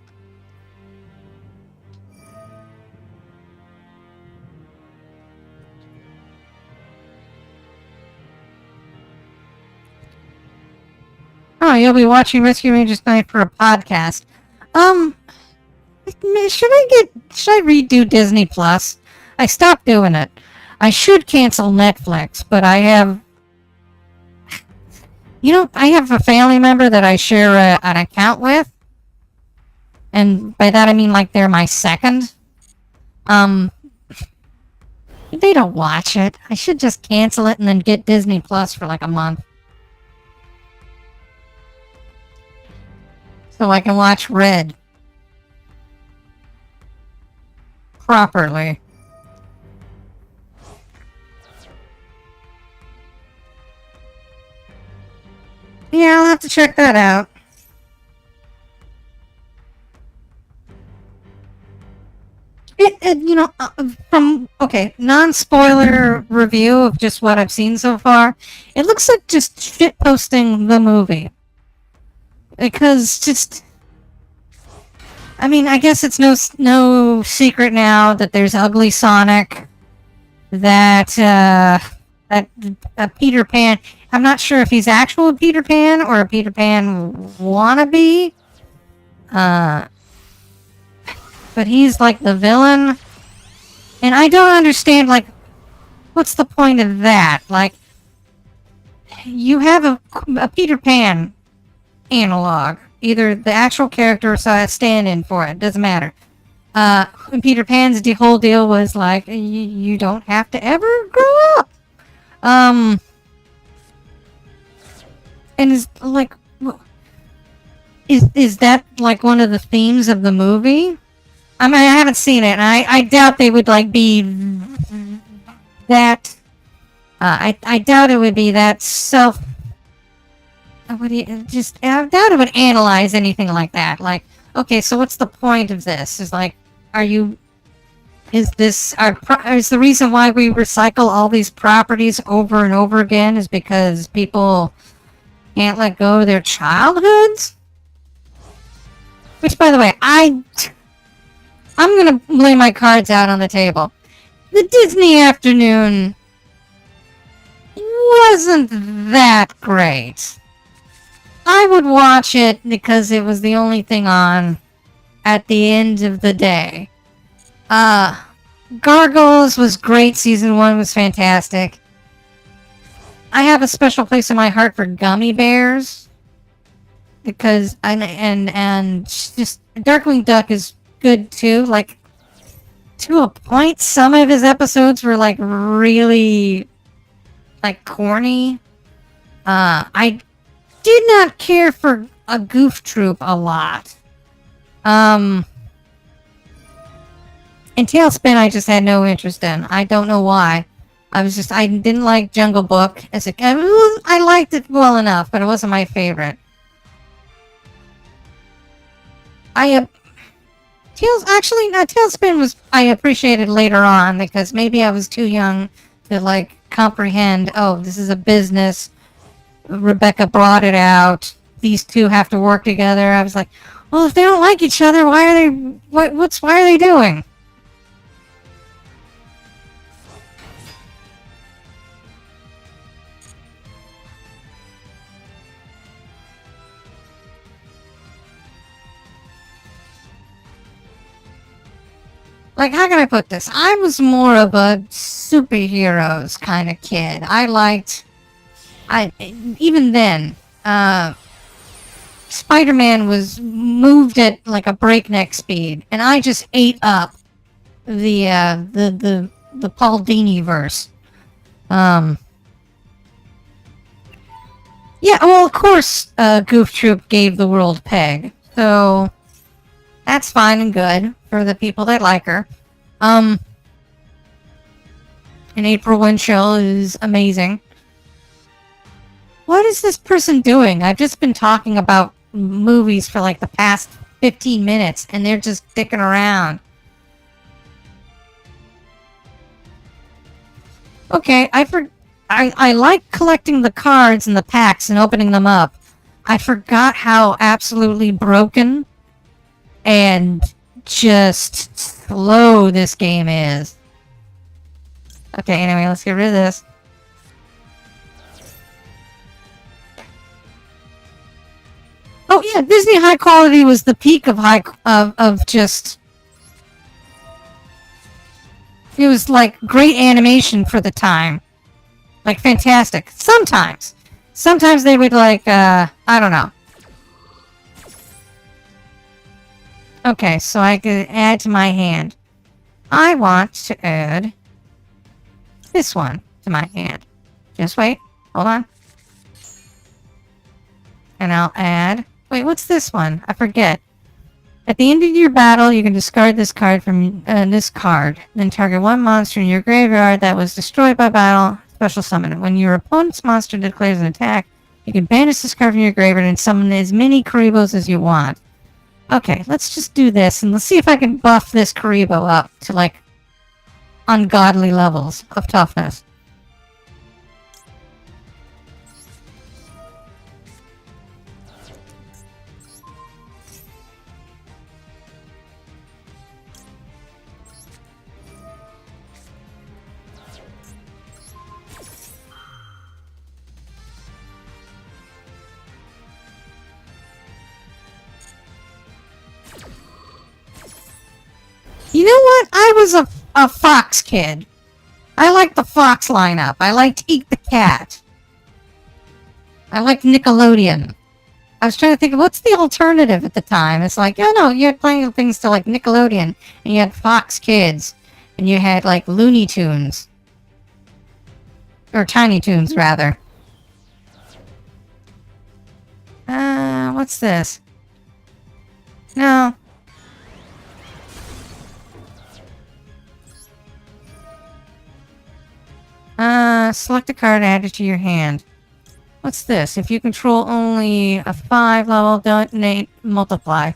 Oh, you'll be watching Rescue Rangers tonight for a podcast. Should I redo Disney Plus? I stopped doing it. I should cancel Netflix, but I have... I have a family member that I share an account with. And by that I mean like they're my second. They don't watch it. I should just cancel it and then get Disney Plus for like a month. So I can watch Red. Properly. Yeah, I'll have to check that out. Non-spoiler review of just what I've seen so far, it looks like just shitposting the movie. Because I guess it's no secret now that there's Ugly Sonic, that Peter Pan, I'm not sure if he's actual Peter Pan or a Peter Pan wannabe. But he's like the villain. And I don't understand, like, what's the point of that? Like, you have a Peter Pan analog. Either the actual character or a stand-in for it. Doesn't matter. And Peter Pan's whole deal was like, you don't have to ever grow up. And is like, is that like one of the themes of the movie? I mean, I haven't seen it, and I doubt they would like be that. I doubt it would be that self. What do you just? I doubt it would analyze anything like that. Like, okay, so what's the point of this? Is like, are you? Is this is the reason why we recycle all these properties over and over again? Is because people can't let go of their childhoods? Which, by the way, I'm gonna lay my cards out on the table. The Disney afternoon wasn't that great. I would watch it because it was the only thing on at the end of the day. Gargoyles was great. Season 1 was fantastic. I have a special place in my heart for gummy bears. Because, and just, Darkwing Duck is good too. Like, to a point, some of his episodes were like really, like, corny. I did not care for a Goof Troop a lot. And Tailspin I just had no interest in. I don't know why. I didn't like Jungle Book as a kid. I liked it well enough, but it wasn't my favorite. Tailspin was, I appreciated later on, because maybe I was too young to, like, comprehend, oh, this is a business. Rebecca brought it out. These two have to work together. I was like, well, if they don't like each other, why are they doing? Like, how can I put this? I was more of a superheroes kind of kid. Even then, Spider-Man was moved at like a breakneck speed, and I just ate up the Paul Dini verse. Yeah, well, of course, Goof Troop gave the world Peg, so that's fine and good for the people that like her. And April Winchell is amazing. What is this person doing? I've just been talking about movies for like the past 15 minutes, and they're just dicking around. Okay, I like collecting the cards and the packs and opening them up. I forgot how absolutely broken and just slow this game is. Okay, anyway, let's get rid of this. Oh yeah, Disney high quality was the peak of just. It was like great animation for the time, like fantastic. Sometimes they would like I don't know. Okay, so I could add to my hand. I want to add this one to my hand. Just wait. Hold on. And I'll add... Wait, what's this one? I forget. At the end of your battle, you can discard this card from this card. Then target one monster in your graveyard that was destroyed by battle. Special summon it. When your opponent's monster declares an attack, you can banish this card from your graveyard and summon as many Karibos as you want. Okay, let's just do this, and let's see if I can buff this Karibo up to, like, ungodly levels of toughness. You know what? I was a Fox kid. I liked the Fox lineup. I liked Eat the Cat. I liked Nickelodeon. I was trying to think of what's the alternative at the time. It's like, oh no, you had plenty of things to like Nickelodeon, and you had Fox Kids, and you had like Looney Tunes. Or Tiny Toons, rather. What's this? No. Select a card, add it to your hand. What's this? If you control only a 5 level, donate, multiply.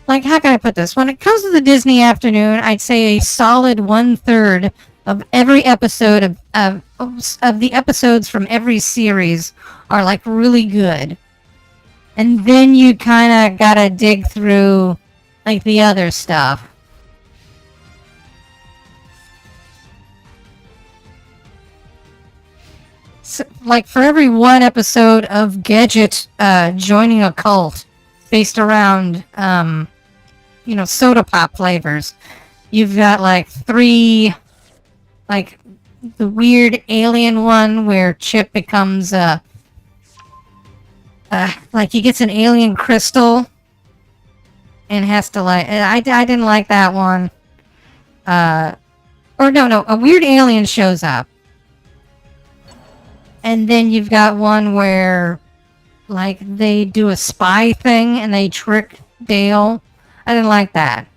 Like, how can I put this? When it comes to the Disney afternoon, I'd say a solid 1/3 of every episode of the episodes from every series are like really good. And then you kind of gotta dig through like the other stuff. So, like for every one episode of Gadget joining a cult based around soda pop flavors, you've got like 3, like the weird alien one where Chip becomes like he gets an alien crystal and has to like I didn't like that one. Or no, a weird alien shows up. And then you've got one where like they do a spy thing and they trick Dale. I didn't like that.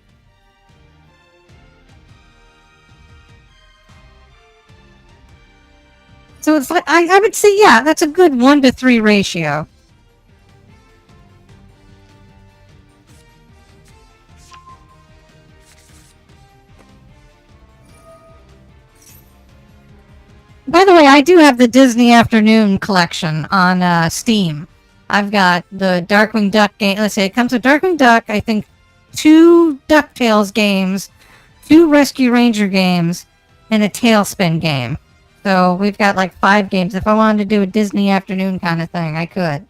So it's like I would say, yeah, that's a good 1-to-3 ratio. By the way, I do have the Disney Afternoon collection on Steam. I've got the Darkwing Duck game. Let's see, it comes with Darkwing Duck, I think 2 DuckTales games, 2 Rescue Ranger games, and a Tailspin game. So we've got like 5 games. If I wanted to do a Disney Afternoon kind of thing, I could.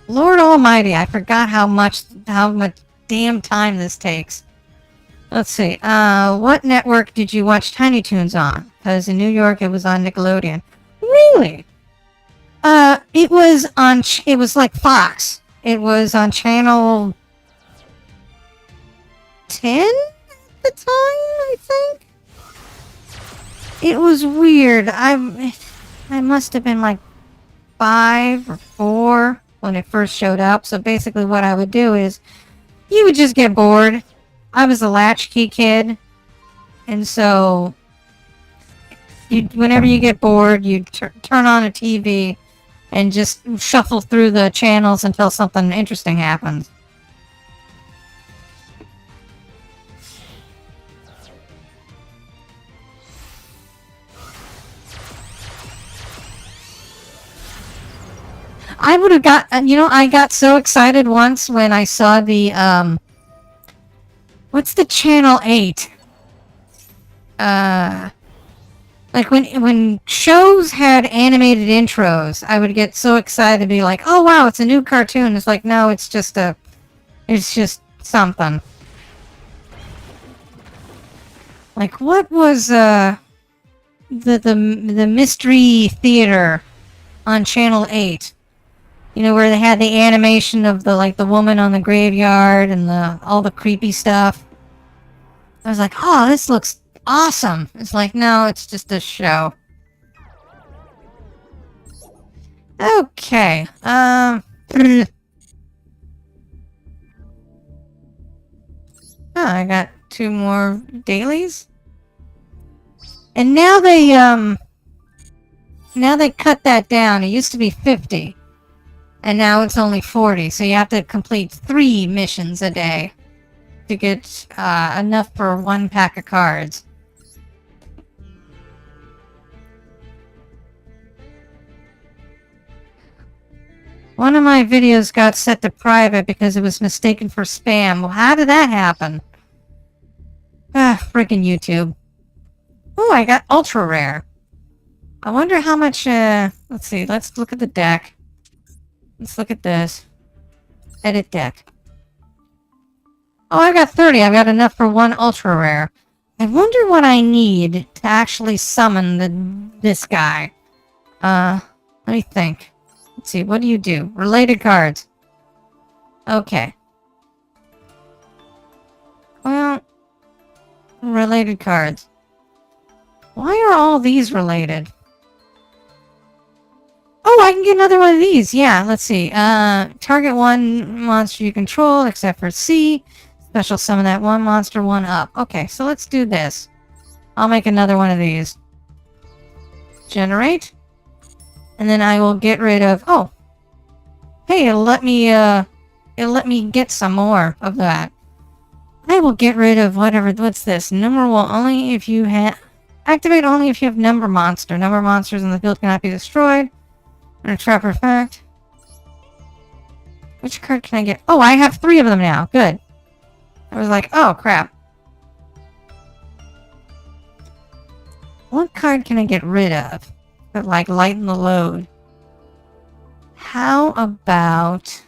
Lord Almighty, I forgot how much damn time this takes. Let's see. What network did you watch Tiny Toons on? Because in New York it was on Nickelodeon. Really? It was like Fox. It was on channel 10 at the time, I think. It was weird. I must have been like 5 or 4 when it first showed up. So basically what I would do is you would just get bored. I was a latchkey kid. And so whenever you get bored, you turn on a TV and just shuffle through the channels until something interesting happens. I would have got, I got so excited once when I saw the, what's the Channel 8? Like when shows had animated intros, I would get so excited to be like, oh wow, it's a new cartoon. It's like, no, it's just something. Like, what was, the Mystery Theater on Channel 8? Where they had the animation of the woman on the graveyard and all the creepy stuff. I was like, oh, this looks awesome. It's like, no, it's just a show. Okay. I got 2 more dailies. And now they cut that down. It used to be 50. And now it's only 40. So you have to complete 3 missions a day to get enough for 1 pack of cards. One of my videos got set to private because it was mistaken for spam. Well, how did that happen? Freaking YouTube. Oh, I got ultra rare. I wonder how much, let's see, let's look at the deck. Let's look at this. Edit deck. Oh, I got 30. I've got enough for 1 ultra rare. I wonder what I need to actually summon this guy. Let me think. Let's see, what do you do? Related cards. Okay. Well, related cards. Why are all these related? Oh, I can get another one of these. Yeah, let's see. Target 1 monster you control, except for C. Special summon that 1 monster, 1 up. Okay, so let's do this. I'll make another one of these. Generate. And then I will get rid of... Oh. Hey, it'll let me get some more of that. I will get rid of whatever... What's this? Number will only if you have... Activate only if you have number monster. Number monsters in the field cannot be destroyed. And a trap effect. Which card can I get? Oh, I have 3 of them now. Good. I was like, oh, crap. What card can I get rid of? That, like, lighten the load. How about...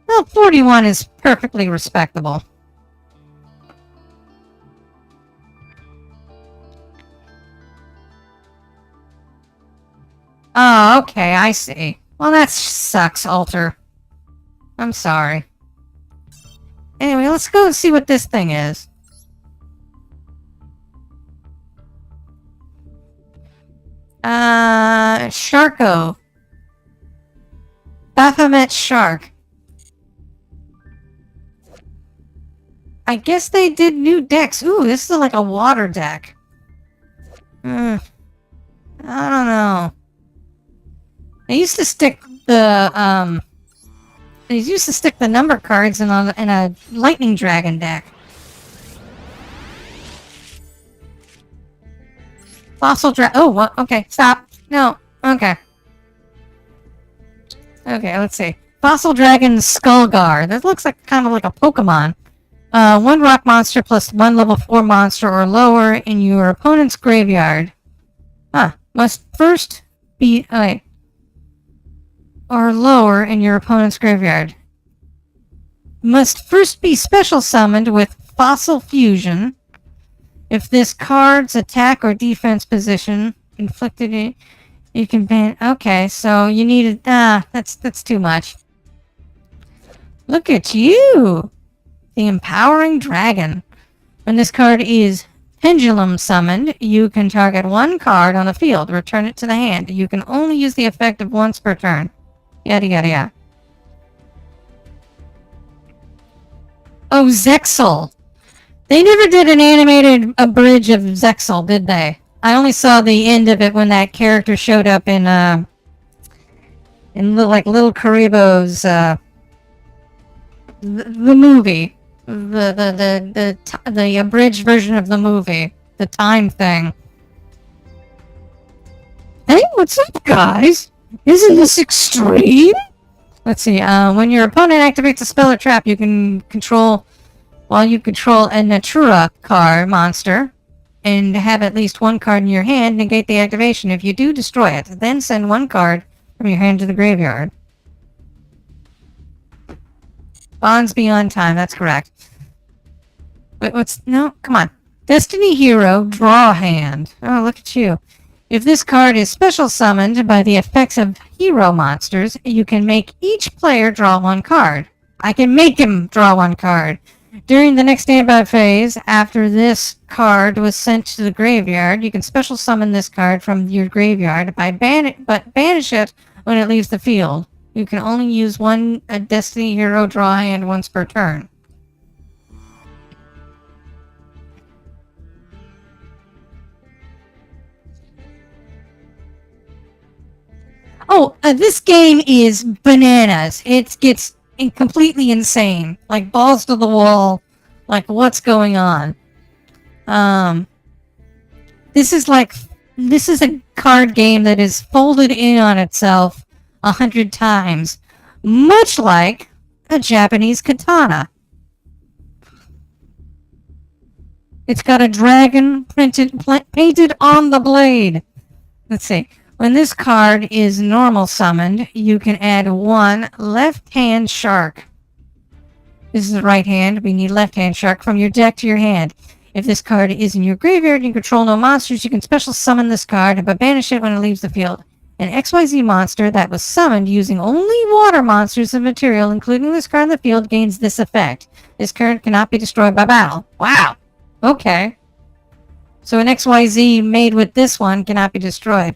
Well, 41 is perfectly respectable. Oh, okay, I see. Well, that sucks, Alter. I'm sorry. Anyway, let's go see what this thing is. Sharko. Baphomet Shark. I guess they did new decks. Ooh, this is like a water deck. I don't know. They used to stick the number cards in a lightning dragon deck. Fossil oh, what? Okay, stop. No. Okay. Okay, let's see. Fossil Dragon Skullgar. That looks like kind of like a Pokemon. 1 rock monster plus 1 level 4 monster or lower in your opponent's graveyard. Must first be... Okay. Or lower in your opponent's graveyard. Must first be special summoned with Fossil Fusion. If this card's attack or defense position inflicted it, you can ban... Okay, so you needed... that's too much. Look at you! The Empowering Dragon. When this card is Pendulum summoned, you can target 1 card on the field. Return it to the hand. You can only use the effect of once per turn. Yada yada yada. Oh, Zexal. They never did an animated abridge of Zexal, did they? I only saw the end of it when that character showed up in Little Karibo's the movie, the abridged version of the movie, the time thing. Hey, what's up, guys? Isn't this extreme? Let's see. When your opponent activates a spell or trap, you can control. While you control a Natura card monster, and have at least 1 card in your hand, negate the activation. If you do, destroy it. Then send 1 card from your hand to the graveyard. Bonds beyond time. That's correct. Wait, what's... No, come on. Destiny Hero, draw hand. Oh, look at you. If this card is special summoned by the effects of hero monsters, you can make each player draw 1 card. I can make him draw 1 card. During the next standby phase, after this card was sent to the graveyard, you can special summon this card from your graveyard but banish it when it leaves the field. You can only use one Destiny Hero draw hand once per turn. Oh, this game is bananas. It gets completely insane. Like, balls to the wall. Like, what's going on? This is a card game that is folded in on itself 100 times. Much like a Japanese katana. It's got a dragon painted on the blade. Let's see. When this card is normal summoned, you can add one left-hand shark. This is the right hand. We need left-hand shark from your deck to your hand. If this card is in your graveyard and you control no monsters, you can special summon this card, but banish it when it leaves the field. An XYZ monster that was summoned using only water monsters and material, including this card in the field, gains this effect. This card cannot be destroyed by battle. Wow. Okay. So an XYZ made with this one cannot be destroyed.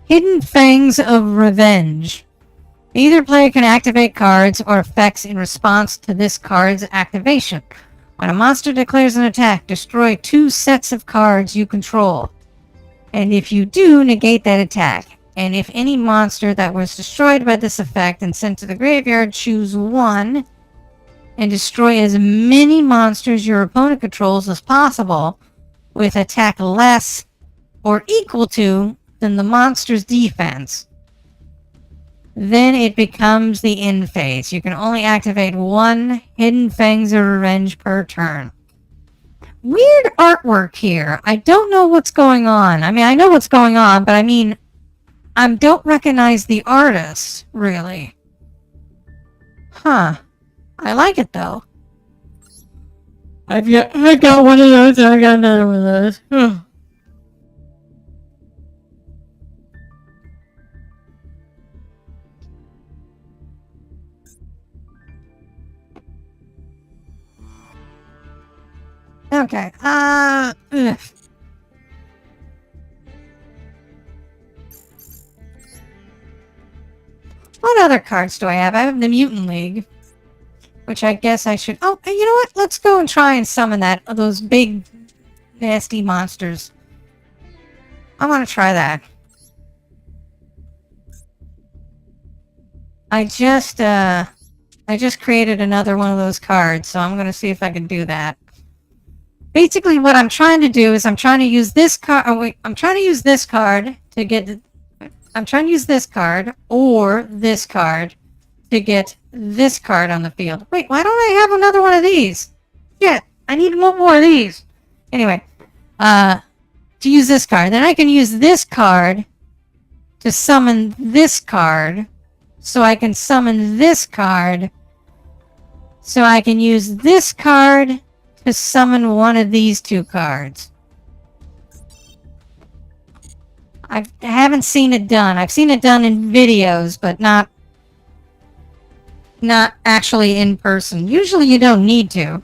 Hidden Fangs of Revenge. Either player can activate cards or effects in response to this card's activation. When a monster declares an attack, destroy 2 sets of cards you control. And if you do, negate that attack. And if any monster that was destroyed by this effect and sent to the graveyard, choose one and destroy as many monsters your opponent controls as possible with attack less or equal to than the monster's defense. Then it becomes the end phase. You can only activate one Hidden Fangs of Revenge per turn. Weird artwork here. I don't know what's going on. I mean, I know what's going on, but I mean, I don't recognize the artist, really. Huh. I like it, though. I got one of those, and I got another one of those. Okay, what other cards do I have? I have the Mutant League, which I guess I should... Oh, you know what? Let's go and try and summon those big, nasty monsters. I want to try that. I just created another one of those cards, so I'm going to see if I can do that. Basically, what I'm trying to do is I'm trying to use this card... Oh, wait. I'm trying to use this card to get... I'm trying to use this card or this card to get this card on the field. Wait, why don't I have another one of these? Shit, I need one more of these. Anyway, to use this card. Then I can use this card to summon this card. So I can summon this card. So I can use this card to summon one of these 2 cards. I haven't seen it done. I've seen it done in videos, but not actually in person. Usually you don't need to.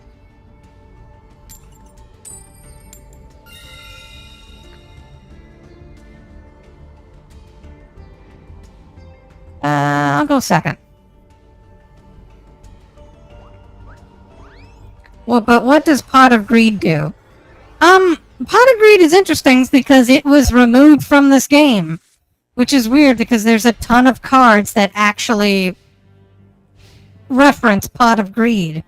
I'll go second. Well, but what does Pot of Greed do? Pot of Greed is interesting because it was removed from this game. Which is weird because there's a ton of cards that actually reference Pot of Greed.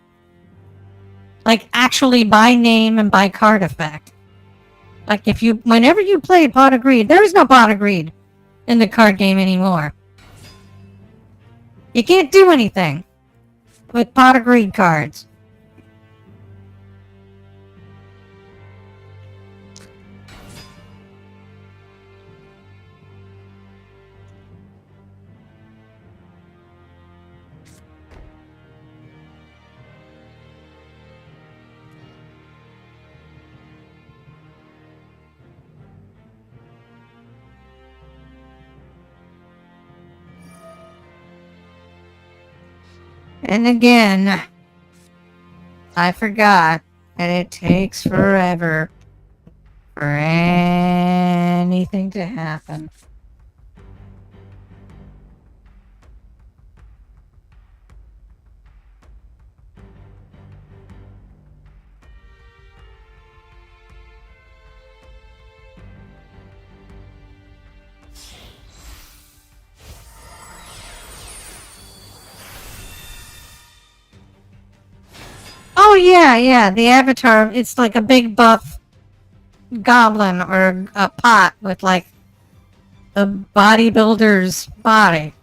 Like, actually by name and by card effect. Like, whenever you played Pot of Greed, there is no Pot of Greed in the card game anymore. You can't do anything with Pot of Greed cards. And again, I forgot that it takes forever for anything to happen. Oh, yeah, the avatar, it's like a big buff goblin or a pot with like a bodybuilder's body.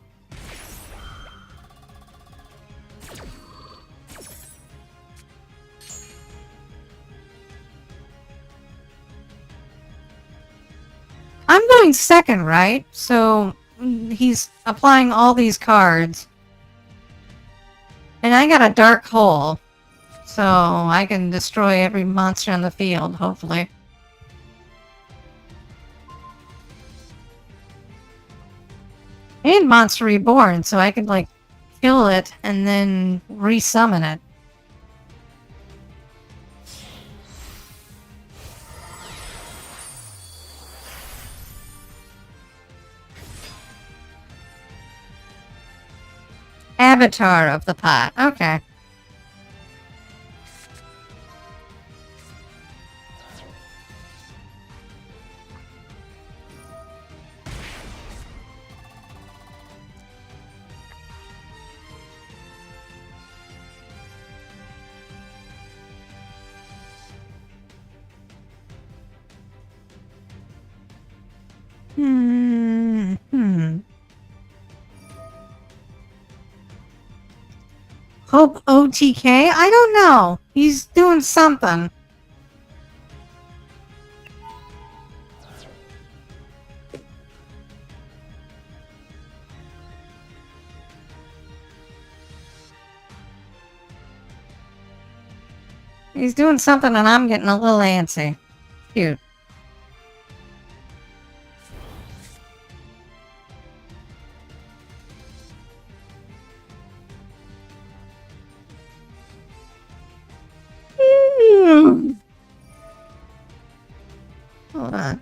I'm going second, right? So he's applying all these cards. And I got a dark hole. So I can destroy every monster on the field, hopefully. And Monster Reborn, so I could, like, kill it and then resummon it. Avatar of the pot. Okay. Hope OTK? I don't know. He's doing something. He's doing something and I'm getting a little antsy. Cute. Hold on.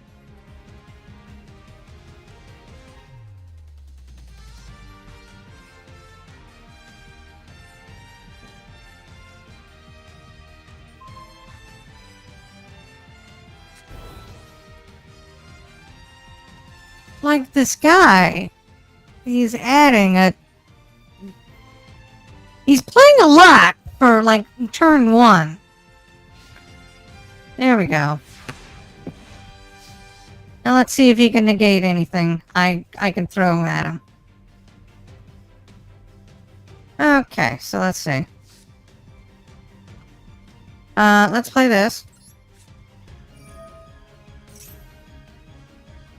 Like this guy, he's adding a... He's playing a lot for, like, turn 1. There we go. Now let's see if he can negate anything I can throw at him. Okay, so let's see. Let's play this.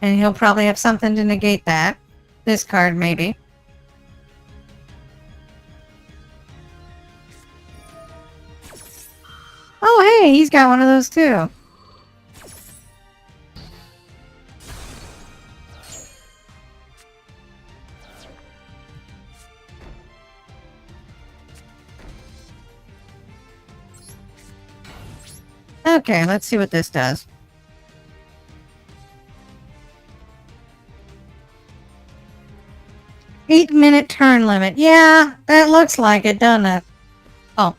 And he'll probably have something to negate that. This card, maybe. Oh, hey, he's got one of those too. Okay, let's see what this does. Eight-minute turn limit. Yeah, that looks like it, doesn't it? Oh.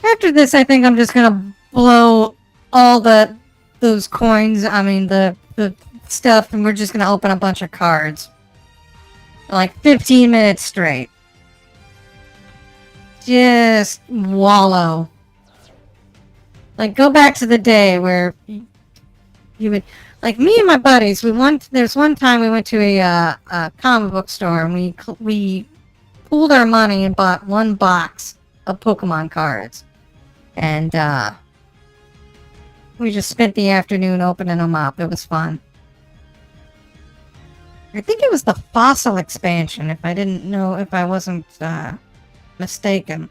After this, I think I'm just gonna blow all those coins, I mean, the stuff, and we're just gonna open a bunch of cards. Like 15 minutes straight. Just wallow. Like, go back to the day where you would... Like, me and my buddies, there's one time we went to a comic book store, and we pooled our money and bought one box of Pokemon cards. And, we just spent the afternoon opening them up. It was fun. I think it was the Fossil expansion, if I wasn't, mistaken.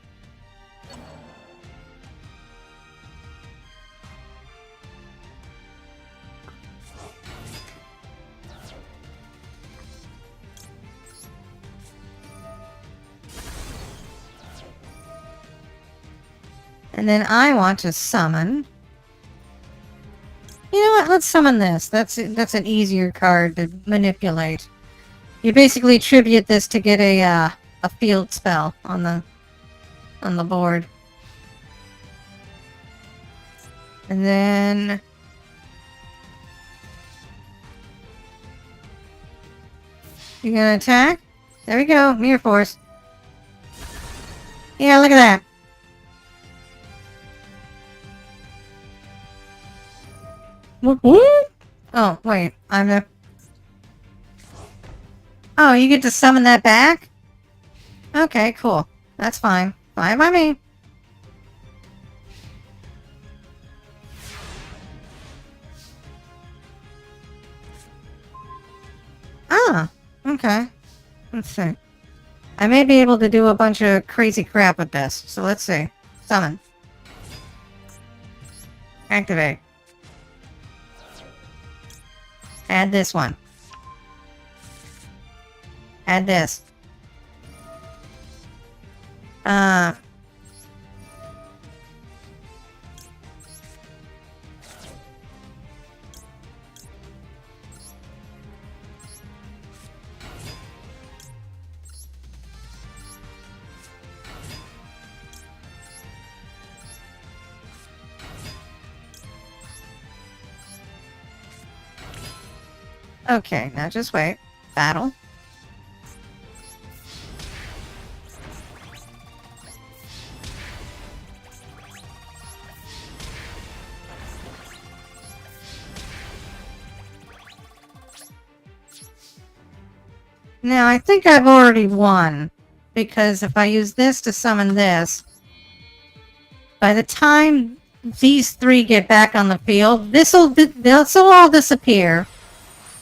And then I want to summon... You know what? Let's summon this. That's an easier card to manipulate. You basically tribute this to get a field spell on the board. And then... You gonna attack? There we go. Mirror Force. Yeah, look at that. What? Oh, wait. I'm the... Oh, you get to summon that back? Okay, cool. That's fine. Fine by me. Ah, okay. Let's see. I may be able to do a bunch of crazy crap with this, so let's see. Summon. Activate. Add this one. Add this. Okay, now just wait. Battle. Now, I think I've already won, because if I use this to summon this, by the time these three get back on the field, this'll all disappear.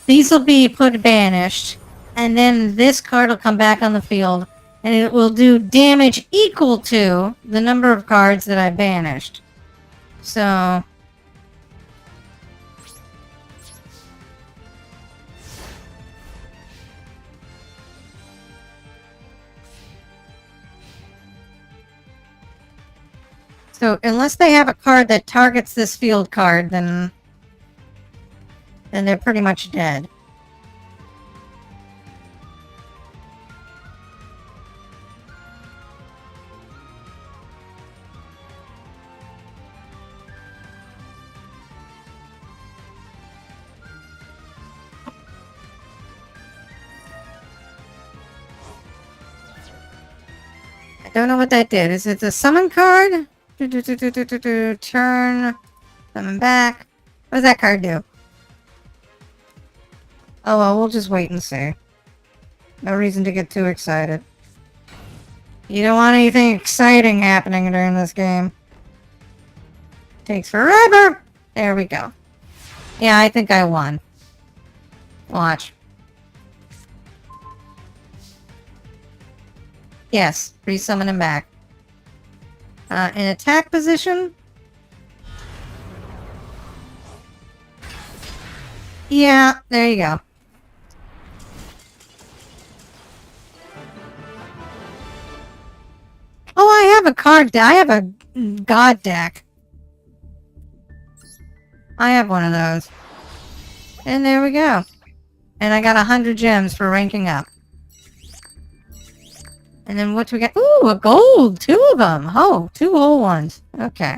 These will be put banished, and then this card will come back on the field, and it will do damage equal to the number of cards that I banished. So... So, unless they have a card that targets this field card, then they're pretty much dead. I don't know what that did. Is it the summon card? Turn. Summon back. What does that card do? Oh well, we'll just wait and see. No reason to get too excited. You don't want anything exciting happening during this game. Takes forever! There we go. Yeah, I think I won. Watch. Yes, resummon him back. In attack position? Yeah, there you go. Oh, I have a card deck. I have a god deck. I have one of those. And there we go. And I got 100 gems for ranking up. And then what do we get? Ooh, a gold! 2 of them! Oh, 2 whole ones. Okay.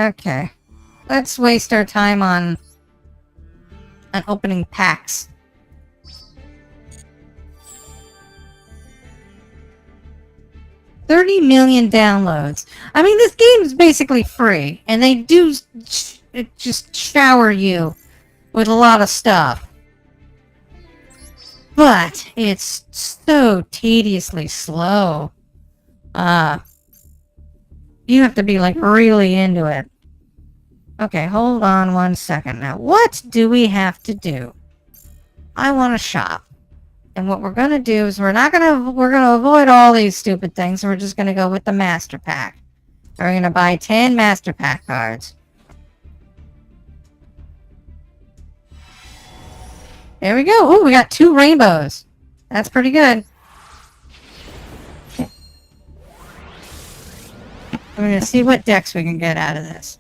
Okay. Let's waste our time on opening packs. $30 million downloads. I mean, this game is basically free, and they do just shower you with a lot of stuff. But it's so tediously slow. You have to be, like, really into it. Okay, hold on 1 second. Now, what do we have to do? I want to shop. And what we're going to do is we're going to avoid all these stupid things, and we're just going to go with the Master Pack. We're going to buy 10 Master Pack cards. There we go. Ooh, we got 2 rainbows. That's pretty good. We're gonna see what decks we can get out of this.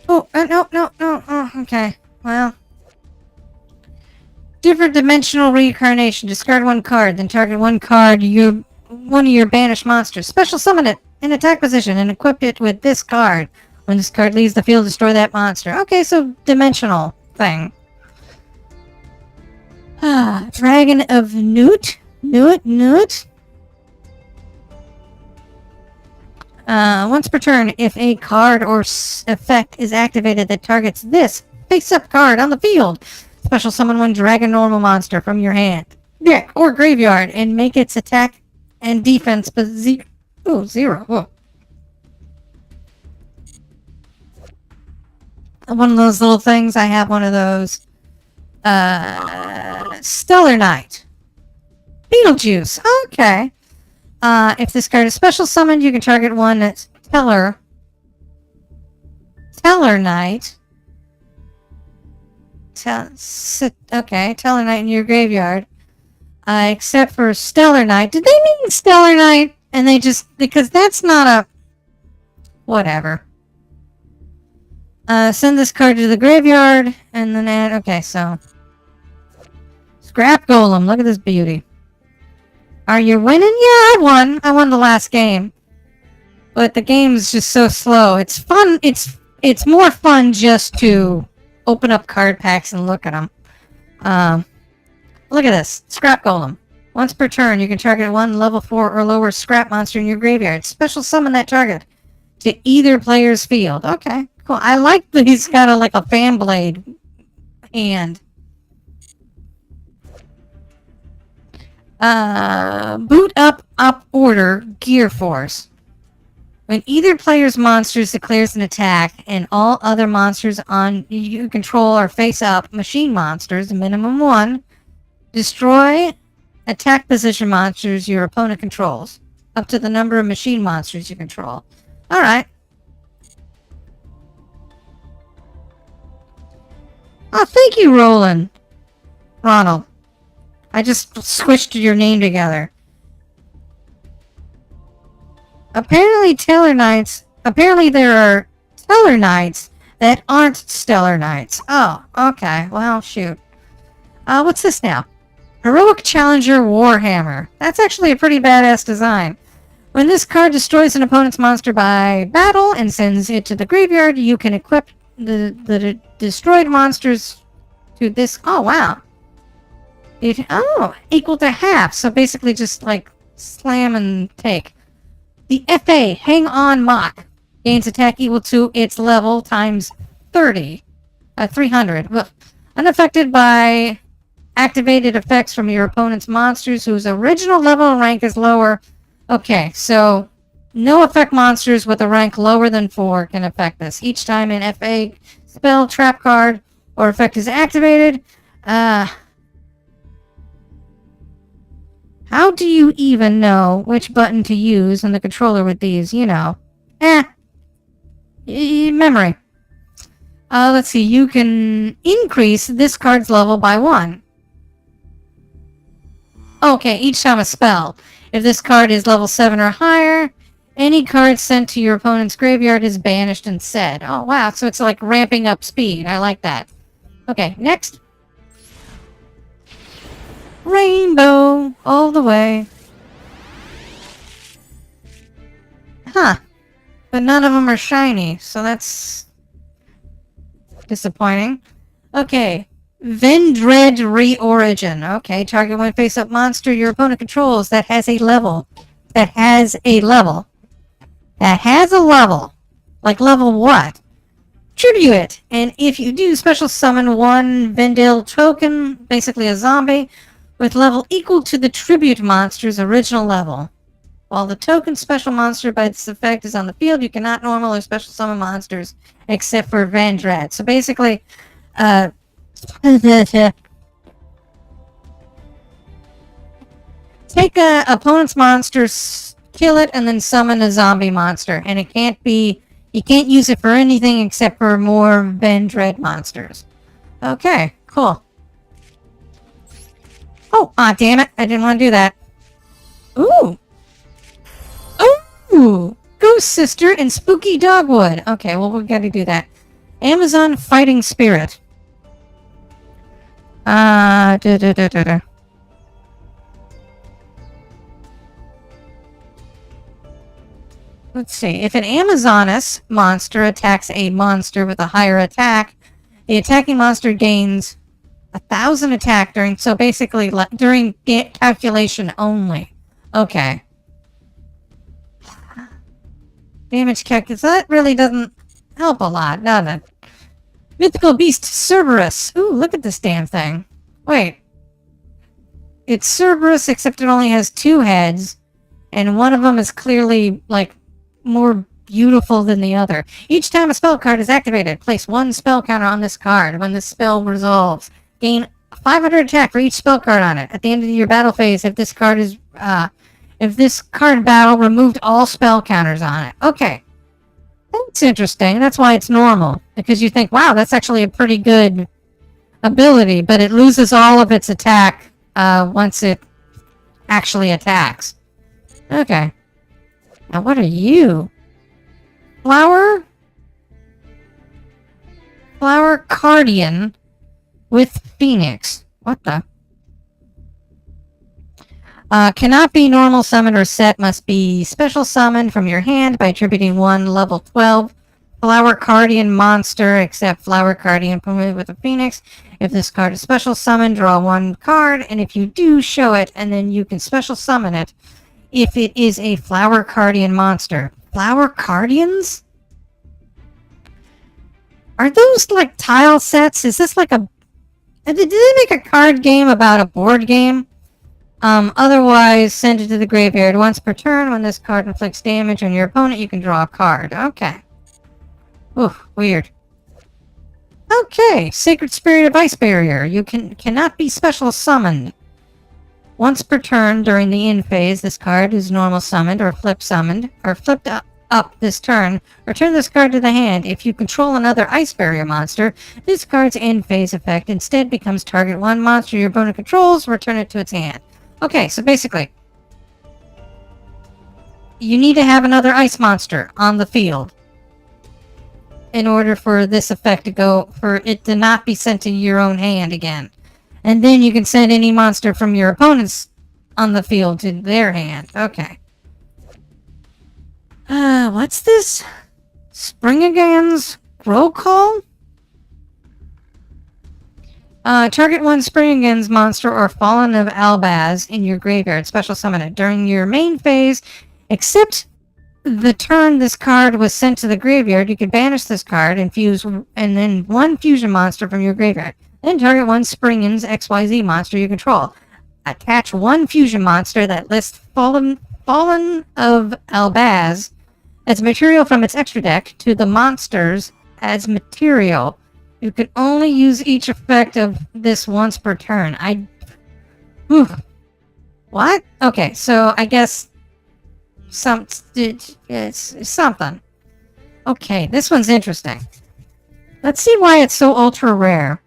Oh, no. Oh, okay. Well. Different dimensional reincarnation. Discard one card, then target one card, one of your banished monsters. Special summon it in attack position and equip it with this card. When this card leaves the field, destroy that monster. Okay, so dimensional thing. Dragon of Newt? Newt? Once per turn, if a card or effect is activated that targets this face-up card on the field, special summon one dragon normal monster from your hand, deck, or graveyard, and make its attack and defense zero. Whoa. One of those little things, I have one of those. Stellar Knight. Beetlejuice. Okay. If this card is special summoned, you can target one that's Stellar Knight. Okay, Stellar Knight in your graveyard. Except for Stellar Knight. Did they mean Stellar Knight? And they just... Because that's not a... Whatever. Send this card to the graveyard, and then add... Okay, so... Scrap Golem. Look at this beauty. Are you winning? Yeah, I won. I won the last game. But the game's just so slow. It's fun. It's more fun just to open up card packs and look at them. Look at this. Scrap Golem. Once per turn, you can target one level 4 or lower scrap monster in your graveyard. Special summon that target to either player's field. Okay, cool. I like that he's got like a fan blade hand. Boot up order Gear Force. When either player's monsters declares an attack and all other monsters on you control are face up machine monsters, minimum 1, destroy attack position monsters your opponent controls, up to the number of machine monsters you control. Alright. Oh, thank you, Ronald. I just squished your name together. Apparently there are Stellar Knights that aren't Stellar Knights. Oh, okay. Well, shoot. What's this now? Heroic Challenger Warhammer. That's actually a pretty badass design. When this card destroys an opponent's monster by battle and sends it to the graveyard, you can equip the destroyed monsters to this... Oh, wow. Equal to half. So basically just like slam and take. The FA, Hang On Mock, gains attack equal to its level times 300. Unaffected by activated effects from your opponent's monsters whose original level and rank is lower. Okay, so no effect monsters with a rank lower than 4 can affect this. Each time an FA spell, trap card, or effect is activated, how do you even know which button to use on the controller with these? You know. Memory. Let's see. You can increase this card's level by 1. Okay, each time a spell. If this card is level 7 or higher, any card sent to your opponent's graveyard is banished and said. Oh, wow. So it's like ramping up speed. I like that. Okay, next. Rainbow all the way. Huh. But none of them are shiny, so that's disappointing. Okay. Vendread Reorigin. Okay, target one face-up monster your opponent controls that has a level. That has a level. Like level what? Tribute it. And if you do, special summon one Vendel token, basically a zombie, with level equal to the tribute monster's original level. While the token special monster by this effect is on the field, you cannot normal or special summon monsters except for Vendread. So basically, take a opponent's monster, kill it, and then summon a zombie monster. And it can't be... You can't use it for anything except for more Vendread monsters. Okay, cool. Oh, damn it. I didn't want to do that. Ooh. Ooh. Go Ghost Sister and Spooky Dogwood. Okay, well, we gotta do that. Amazon Fighting Spirit. Let's see. If an Amazoness monster attacks a monster with a higher attack, the attacking monster gains 1,000 attack during... So basically, during calculation only. Okay. Damage calculation. So that really doesn't help a lot, does it? Mythical Beast Cerberus. Ooh, look at this damn thing. Wait. It's Cerberus, except it only has 2 heads. And one of them is clearly, like, more beautiful than the other. Each time a spell card is activated, place 1 spell counter on this card. When this spell resolves, gain 500 attack for each spell card on it. At the end of your battle phase, if this card is, if this card battle removed all spell counters on it. Okay. That's interesting. That's why it's normal. Because you think, wow, that's actually a pretty good ability, but it loses all of its attack, once it actually attacks. Okay. Now what are you? Flower Cardian with Phoenix. What the? Cannot be normal summoned or set. Must be special summoned from your hand by attributing 1 level 12 Flower Cardian monster, except Flower Cardian promoted with a Phoenix. If this card is special summoned, draw 1 card, and if you do, show it, and then you can special summon it if it is a Flower Cardian monster. Flower Cardians? Are those like tile sets? Is this like a... Did they make a card game about a board game? Otherwise, send it to the graveyard once per turn. When this card inflicts damage on your opponent, you can draw a card. Okay. Ooh, weird. Okay, Sacred Spirit of Ice Barrier. You cannot be special summoned. Once per turn during the end phase, this card is normal summoned, or flipped up this turn. Return this card to the hand. If you control another Ice Barrier monster, this card's end phase effect instead becomes target 1 monster your opponent controls, return it to its hand. Okay, so basically, you need to have another ice monster on the field in order for this effect to go, for it to not be sent to your own hand again. And then you can send any monster from your opponents on the field to their hand. Okay. What's this? Springagan's Roll Call? Target 1 Springagan's monster or Fallen of Albaz in your graveyard. Special summon it. During your main phase, except the turn this card was sent to the graveyard, you can banish this card and fuse, and then 1 fusion monster from your graveyard. Then target 1 Springan's XYZ monster you control. Attach 1 fusion monster that lists Fallen of Albaz as material from its extra deck to the monsters as material. You can only use each effect of this once per turn. What? Okay, so I guess it's something. Okay, this one's interesting. Let's see why it's so ultra rare.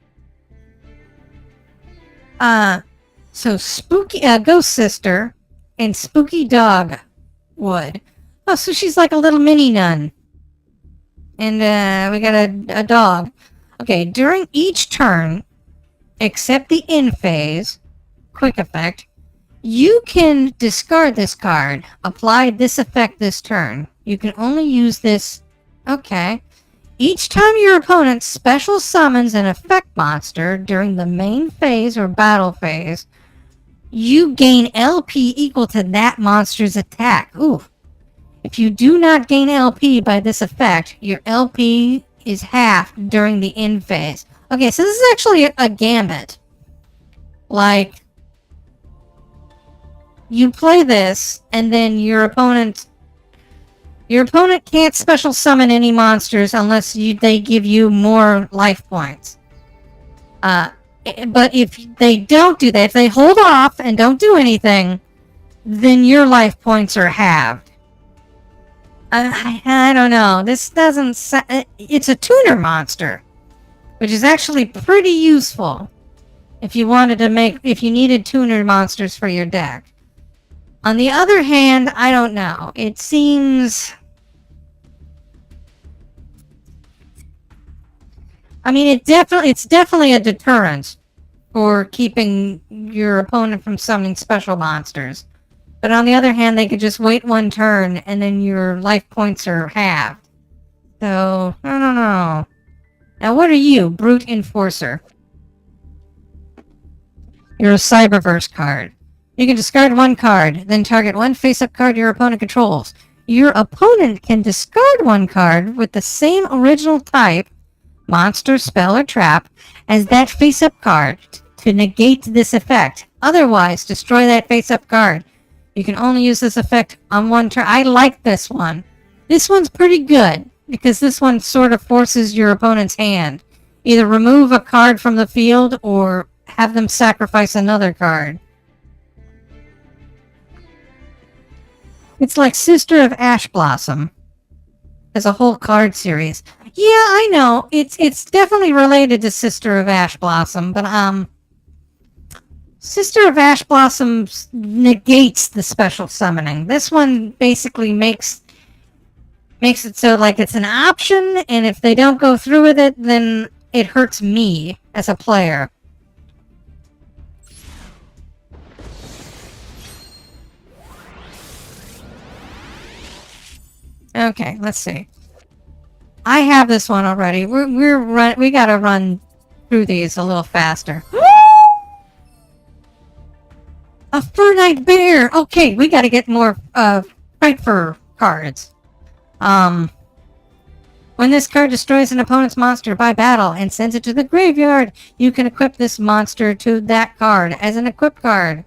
So Spooky Ghost Sister and Spooky Dogwood. Oh, so she's like a little mini nun. And we got a dog. Okay, during each turn, except the end phase, quick effect, you can discard this card. Apply this effect this turn. You can only use this... Okay. Each time your opponent special summons an effect monster during the main phase or battle phase, you gain LP equal to that monster's attack. Ooh. If you do not gain LP by this effect, your LP is half during the end phase. Okay, so this is actually a gambit. Like, you play this, and then your opponent can't special summon any monsters unless they give you more life points. But if they don't do that, if they hold off and don't do anything, then your life points are halved. I don't know. This doesn't... It's a tuner monster, which is actually pretty useful if you needed tuner monsters for your deck. On the other hand, I don't know. It seems I mean, it's definitely a deterrent for keeping your opponent from summoning special monsters. But on the other hand, they could just wait one turn and then your life points are halved. So, I don't know. Now, what are you, Brute Enforcer? You're a Cyberverse card. You can discard one card, then target one face-up card your opponent controls. Your opponent can discard one card with the same original type, monster, spell, or trap, as that face-up card to negate this effect. Otherwise, destroy that face-up card. You can only use this effect on one turn. I like this one. This one's pretty good, because this one sort of forces your opponent's hand. Either remove a card from the field, or have them sacrifice another card. It's like Sister of Ash Blossom. As a whole card series. Yeah, I know. It's definitely related to Sister of Ash Blossom, but Sister of Ash Blossom negates the special summoning. This one basically makes it so like it's an option, and if they don't go through with it, then it hurts me as a player. Okay, let's see. I have this one already. We gotta run through these a little faster. A Fernite Bear! Okay, we gotta get more, Fight Fur cards. When this card destroys an opponent's monster by battle and sends it to the graveyard, you can equip this monster to that card as an equip card.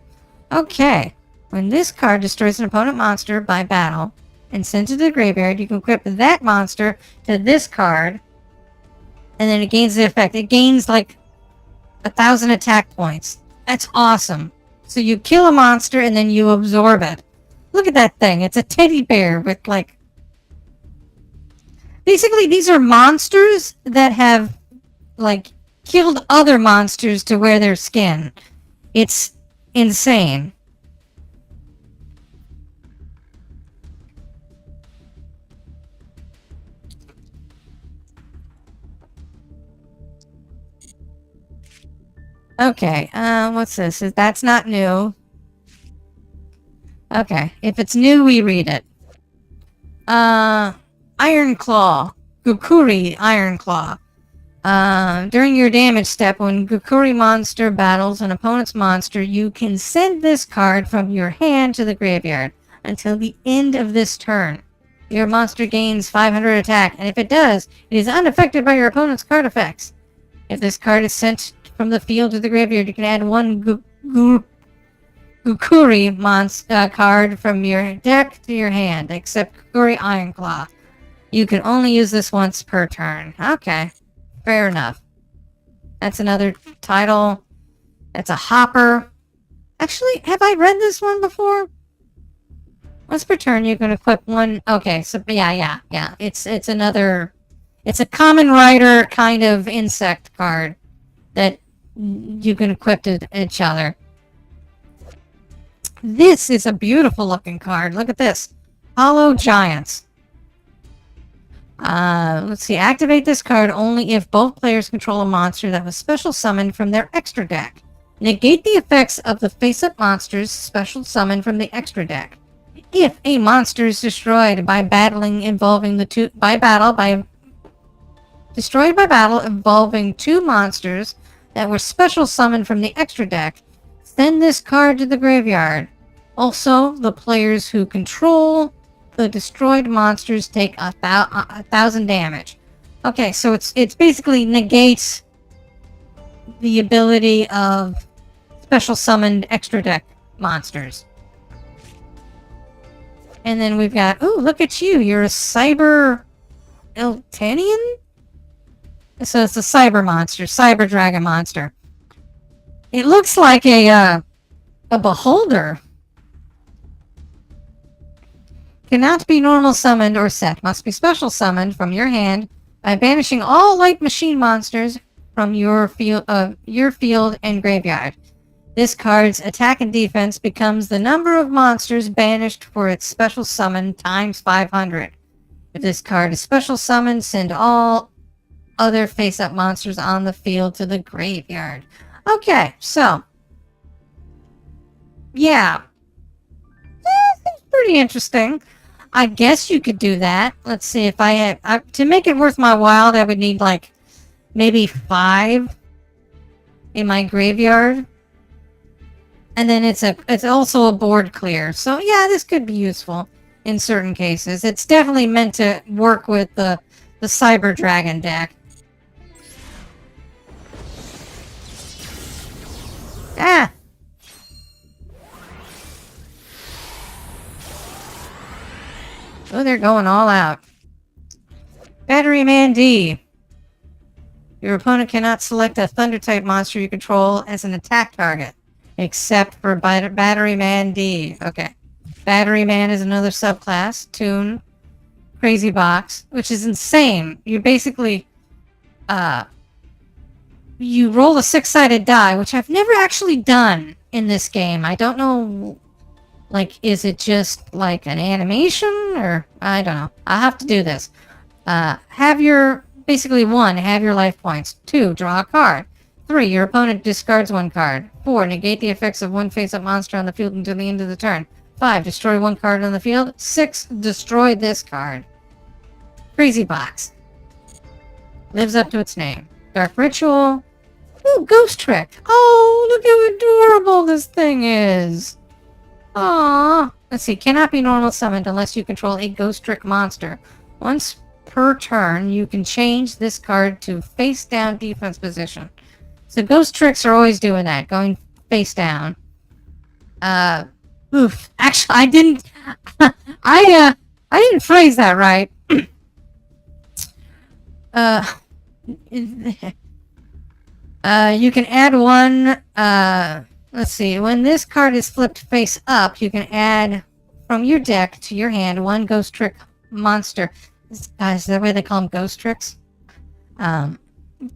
Okay. When this card destroys an opponent monster by battle and sends it to the graveyard, you can equip that monster to this card, and then it gains the effect. It gains, like, 1,000 attack points. That's awesome. So you kill a monster and then you absorb it. Look at that thing. It's a teddy bear with, like... Basically, these are monsters that have, like, killed other monsters to wear their skin. It's insane. Okay, what's this? That's not new. Okay, if it's new, we read it. Iron Claw. Gukuri Iron Claw. During your damage step, when Gukuri monster battles an opponent's monster, you can send this card from your hand to the graveyard until the end of this turn. Your monster gains 500 attack, and if it does, it is unaffected by your opponent's card effects. If this card is sent from the field to the graveyard, you can add one Gukuri card from your deck to your hand, except Gukuri Iron Claw. You can only use this once per turn. Okay, fair enough. That's another title. That's a hopper. Actually, have I read this one before? Once per turn, you can equip one... Okay, so yeah. It's another... It's a common rider kind of insect card that you can equip to each other. This is a beautiful looking card. Look at this. Hollow Giants. Let's see. Activate this card only if both players control a monster that was special summoned from their extra deck. Negate the effects of the face-up monsters destroyed by battle involving two monsters that were special summoned from the extra deck, send this card to the graveyard. Also, the players who control the destroyed monsters take 1,000 damage. Okay, so it's basically negates the ability of special summoned extra deck monsters. And then we've got, ooh, look at you, you're a Cyber Iltanian? So it's a cyber monster, cyber dragon monster. It looks like a beholder. Cannot be normal summoned or set. Must be special summoned from your hand by banishing all light machine monsters from your field and graveyard. This card's attack and defense becomes the number of monsters banished for its special summon times 500. If this card is special summoned, send all other face-up monsters on the field to the graveyard. Okay, so yeah, it's pretty interesting. I guess you could do that. Let's see if I had to make it worth my while. I would need like maybe 5 in my graveyard, and then it's also a board clear. So yeah, this could be useful in certain cases. It's definitely meant to work with the Cyber Dragon deck. Ah. Oh, they're going all out. Battery Man D. Your opponent cannot select a Thunder-type monster you control as an attack target, except for Battery Man D. Okay. Battery Man is another subclass. Toon. Crazy Box, which is insane. You basically, you roll a 6-sided die, which I've never actually done in this game. I don't know, like, is it just like an animation, or I don't know. I'll have to do this. Have your, basically 1, have your life points. 2, draw a card. 3, your opponent discards 1 card. 4, negate the effects of 1 face-up monster on the field until the end of the turn. 5, destroy 1 card on the field. 6, destroy this card. Crazy Box. Lives up to its name. Dark Ritual. Ooh, Ghost Trick. Oh, look how adorable this thing is. Aww. Let's see. Cannot be normal summoned unless you control a Ghost Trick monster. Once per turn, you can change this card to face down defense position. So Ghost Tricks are always doing that, going face down. Oof. Actually, I didn't. I didn't phrase that right. You can add 1, let's see, when this card is flipped face up, you can add from your deck to your hand 1 Ghost Trick monster. Is that the way they call them, Ghost Tricks? From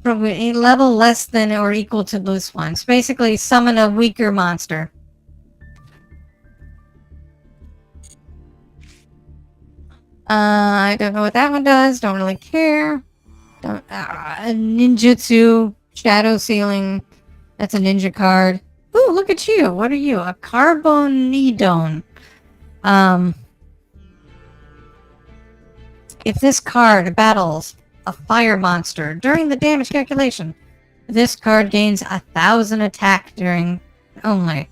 a level less than or equal to this one. So basically, summon a weaker monster. I don't know what that one does, don't really care. Ninjutsu, Shadow Ceiling. That's a ninja card. Ooh, look at you. What are you? A Carbonidone. If this card battles a fire monster during the damage calculation, this card gains 1,000 attack during only.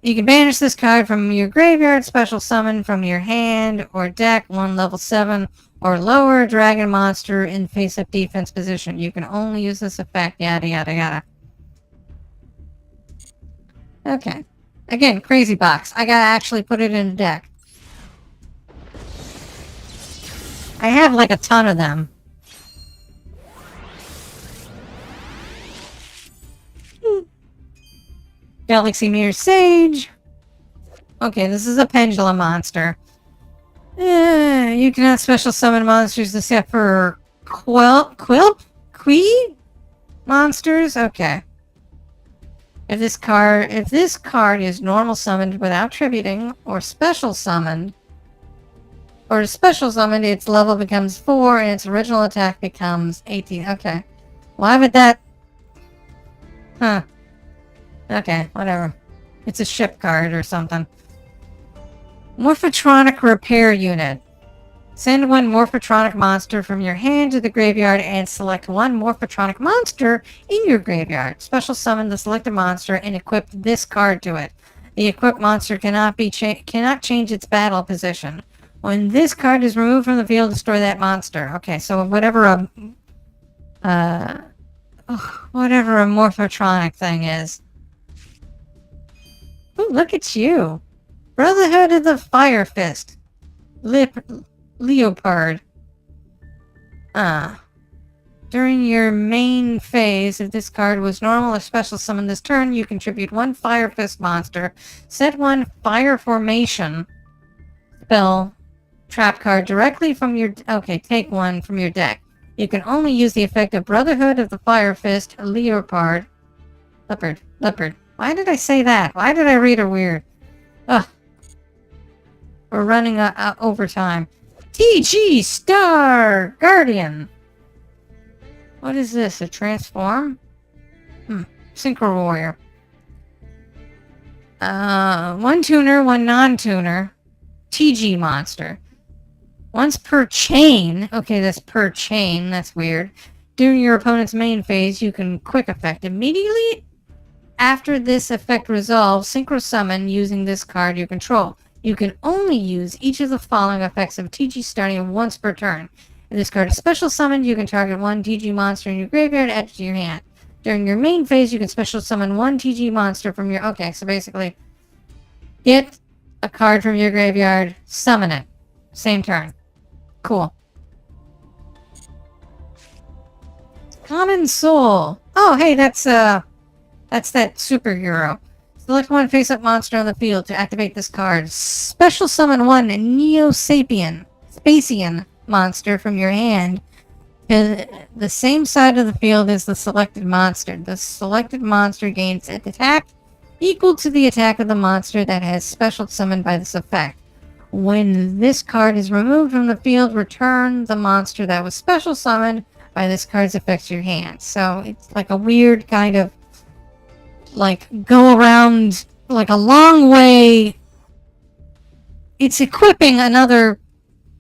You can banish this card from your graveyard, special summon from your hand or deck, 1 level 7 or lower dragon monster in face-up defense position. You can only use this effect, yada yada yada. Okay. Again, Crazy Box. I gotta actually put it in a deck. I have like a ton of them. Galaxy Mirror Sage. Okay, this is a pendulum monster. You cannot special summon monsters except for Quee monsters. Okay. If this card is normal summoned without tributing or special summoned, its level becomes 4 and its original attack becomes 18. Okay. Why would that? Huh. Okay, whatever. It's a ship card or something. Morphotronic Repair Unit. Send 1 Morphotronic monster from your hand to the graveyard and select 1 Morphotronic monster in your graveyard. Special summon the selected monster and equip this card to it. The equipped monster cannot change its battle position. When this card is removed from the field, destroy that monster. Okay, so whatever a Morphotronic thing is. Ooh, look at you. Brotherhood of the Fire Fist. Leopard. During your main phase, if this card was normal or special summon this turn, you contribute 1 Fire Fist monster. Set 1 Fire Formation spell trap card directly from your... Okay, take 1 from your deck. You can only use the effect of Brotherhood of the Fire Fist, Leopard. Leopard. Why did I say that? Why did I read it weird? Ugh. We're running overtime. TG Star Guardian. What is this? A transform? Synchro Warrior. One tuner, one non-tuner. TG monster. Once per chain. Okay, that's per chain. That's weird. During your opponent's main phase, you can quick effect. Immediately after this effect resolves, synchro summon using this card you control. You can only use each of the following effects of TG starting once per turn. If this card is special summoned, you can target one TG monster in your graveyard, add it to your hand. During your main phase, you can special summon one TG monster from your... Okay, so basically, get a card from your graveyard, summon it. Same turn. Cool. Common Soul. Oh, hey, that's that superhero. Select one face-up monster on the field to activate this card. Special summon one Neo-Sapien, Spacian monster from your hand to the same side of the field as the selected monster. The selected monster gains an attack equal to the attack of the monster that has special summoned by this effect. When this card is removed from the field, return the monster that was special summoned by this card's effect to your hand. So it's like a weird kind of like go around like a long way. It's equipping another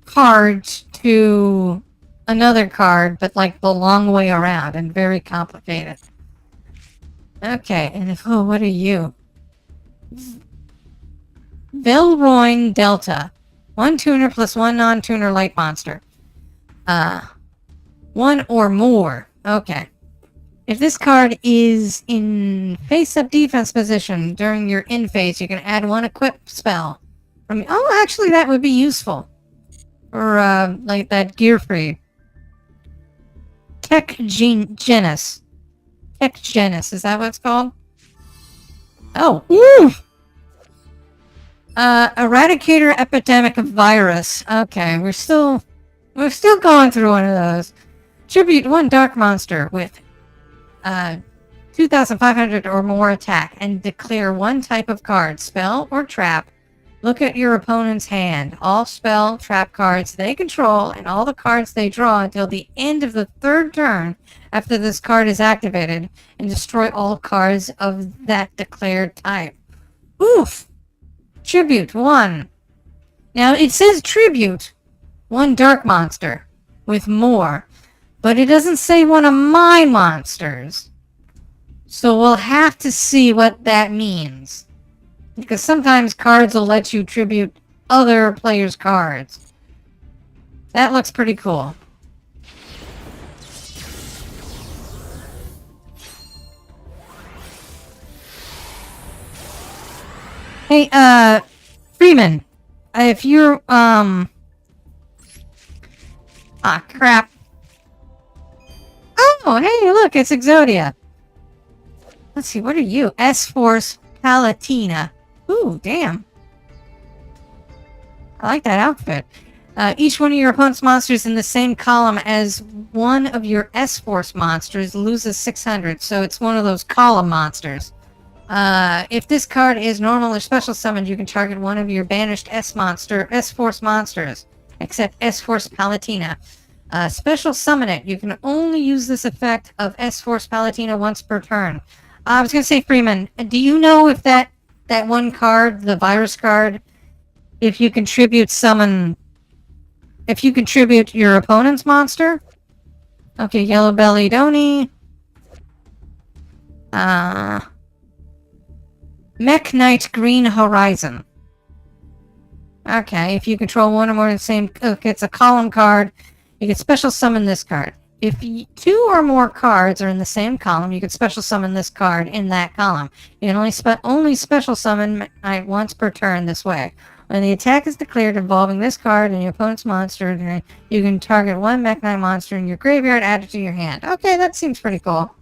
card to another card, but like the long way around and very complicated. Okay, and what are you? Velroin Delta. One tuner plus one non-tuner light monster. One or more. Okay. If this card is in face-up defense position during your in phase, you can add one equip spell. Oh, actually, that would be useful. Or, like that gear free. Tech Genus. Tech Genus, is that what it's called? Oh, woo! Eradicator Epidemic Virus. Okay, we're still going through one of those. Tribute one dark monster with 2,500 or more attack and declare one type of card, spell or trap. Look at your opponent's hand. All spell, trap cards they control and all the cards they draw until the end of the third turn after this card is activated, and destroy all cards of that declared type. Oof! Tribute 1. Now, it says tribute 1 dark monster with more, but it doesn't say one of my monsters. So we'll have to see what that means. Because sometimes cards will let you tribute other players' cards. That looks pretty cool. Hey, Freeman, if you're, crap. Oh, hey, look, it's Exodia. Let's see, what are you? S-Force Palatina. Ooh, damn. I like that outfit. Each one of your opponent's monsters in the same column as one of your S-Force monsters loses 600, so it's one of those column monsters. If this card is normal or special summoned, you can target one of your banished S-Force monsters, except S-Force Palatina. Special summon it. You can only use this effect of S-Force Palatina once per turn. I was going to say, Freeman, do you know if that one card, the virus card, if you contribute your opponent's monster? Okay, Yellow Bellied Oni. Mech Knight Green Horizon. Okay, if you control one or more of the same... Okay, it's a column card. You can special summon this card. If 2 or more cards are in the same column, you can special summon this card in that column. You can only special summon Mech Knight once per turn this way. When the attack is declared involving this card and your opponent's monster, you can target one Mech Knight monster in your graveyard, add it to your hand. Okay, that seems pretty cool.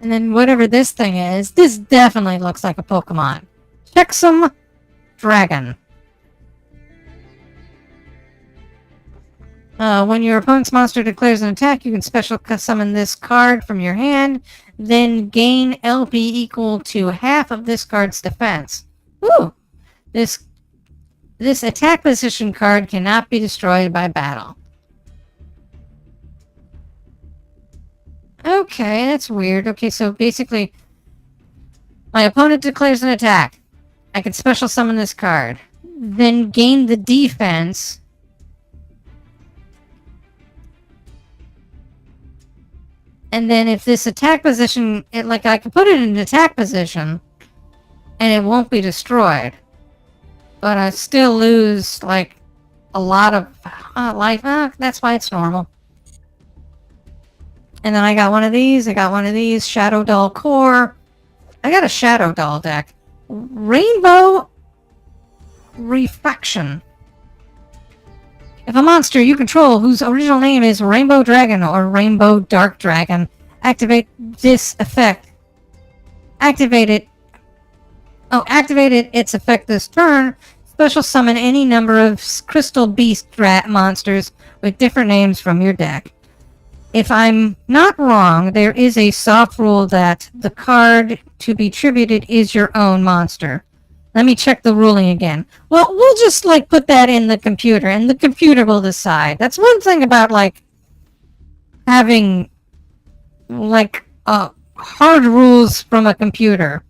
And then whatever this thing is, this definitely looks like a Pokemon. Checksum Dragon. When your opponent's monster declares an attack, you can special summon this card from your hand, then gain LP equal to half of this card's defense. Ooh! This This attack position card cannot be destroyed by battle. Okay, that's weird. Okay, so basically, my opponent declares an attack. I can special summon this card. Then gain the defense. And then if this attack position, I can put it in an attack position, and it won't be destroyed. But I still lose, like, a lot of life. That's why it's normal. And then I got one of these. Shadow Doll Core. I got a Shadow Doll deck. Rainbow Refraction. If a monster you control whose original name is Rainbow Dragon or Rainbow Dark Dragon, activate this effect. Activate its effect this turn. Special summon any number of Crystal Beast monsters with different names from your deck. If I'm not wrong, there is a soft rule that the card to be tributed is your own monster. Let me check the ruling again. Well, we'll just, put that in the computer, and the computer will decide. That's one thing about, having, hard rules from a computer.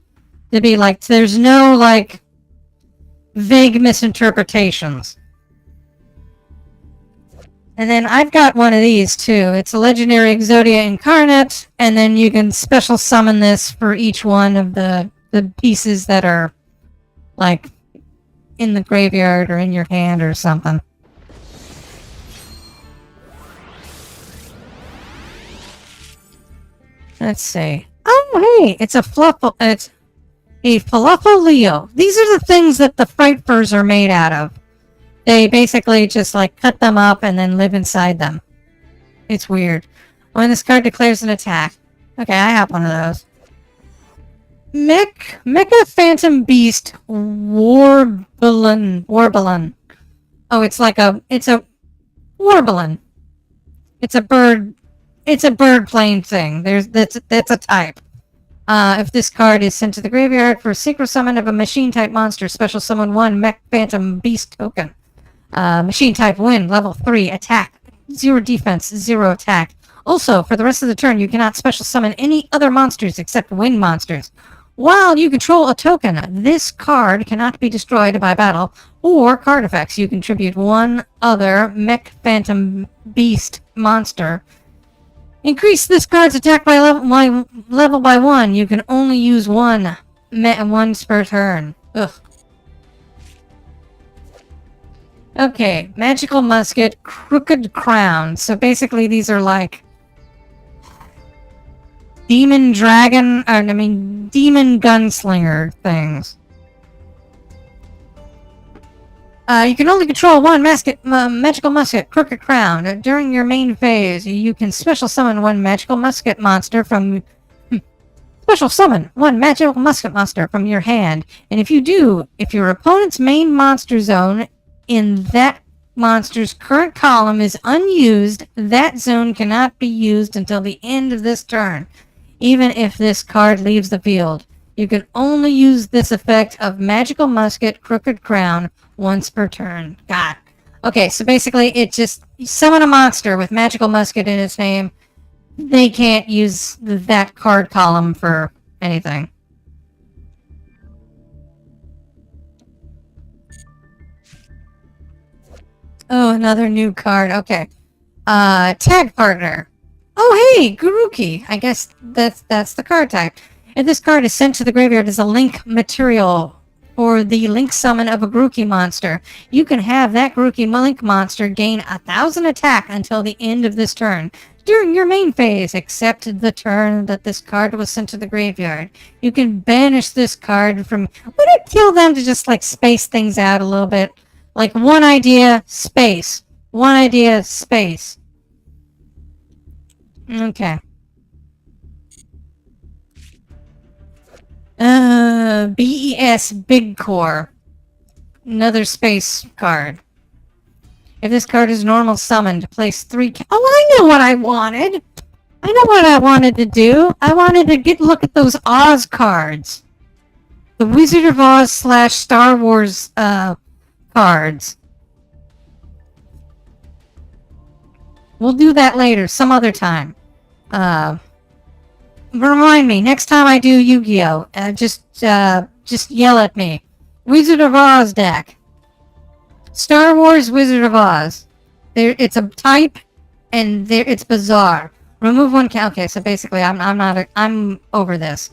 To be there's no, vague misinterpretations. And then I've got one of these, too. It's a legendary Exodia Incarnate, and then you can special summon this for each one of the pieces that are, in the graveyard or in your hand or something. Let's see. Oh, hey! It's a Fluffo Leo. These are the things that the Fright Furs are made out of. They basically just, cut them up and then live inside them. It's weird. When this card declares an attack. Okay, I have one of those. Mecha Phantom Beast Warbelin. Oh, it's a Warbelin. It's a bird plane thing. That's a type. If this card is sent to the graveyard for a synchro summon of a machine type monster, special summon 1 Mech Phantom Beast token. Machine type win, level 3, attack, 0 defense, 0 attack. Also, for the rest of the turn, you cannot special summon any other monsters except wind monsters. While you control a token, this card cannot be destroyed by battle or card effects. You contribute 1 other Mech Phantom Beast monster. Increase this card's attack by level by 1. You can only use once per turn. Ugh. Okay, Magical Musket, Crooked Crown. So basically these are Demon Gunslinger things. You can only control 1 Magical Musket, Crooked Crown. During your main phase, you can special summon 1 Magical Musket monster from... Special summon 1 Magical Musket monster from your hand. And if you do, if your opponent's main monster zone in that monster's current column is unused, that zone cannot be used until the end of this turn, even if this card leaves the field. You can only use this effect of Magical Musket, Crooked Crown once per turn. God. Okay, so basically it just... Summon a monster with Magical Musket in its name. They can't use that card column for anything. Oh, another new card. Okay. Tag Partner. Oh, hey, Guruki. I guess that's the card type. And this card is sent to the graveyard as a link material for the link summon of a Guruki monster. You can have that Guruki link monster gain 1,000 attack until the end of this turn. During your main phase, except the turn that this card was sent to the graveyard. You can banish this card from... Would it kill them to just, space things out a little bit? One idea, space. One idea, space. Okay. BES Big Core. Another space card. If this card is normal summoned, place 3... Oh, I know what I wanted! I know what I wanted to do! I wanted to look at those Oz cards. The Wizard of Oz / Star Wars, cards. We'll do that later, some other time. Remind me, next time I do Yu-Gi-Oh! Just yell at me. Wizard of Oz deck. Star Wars Wizard of Oz. It's a type, and it's bizarre. Remove one count. Okay, so basically, I'm over this.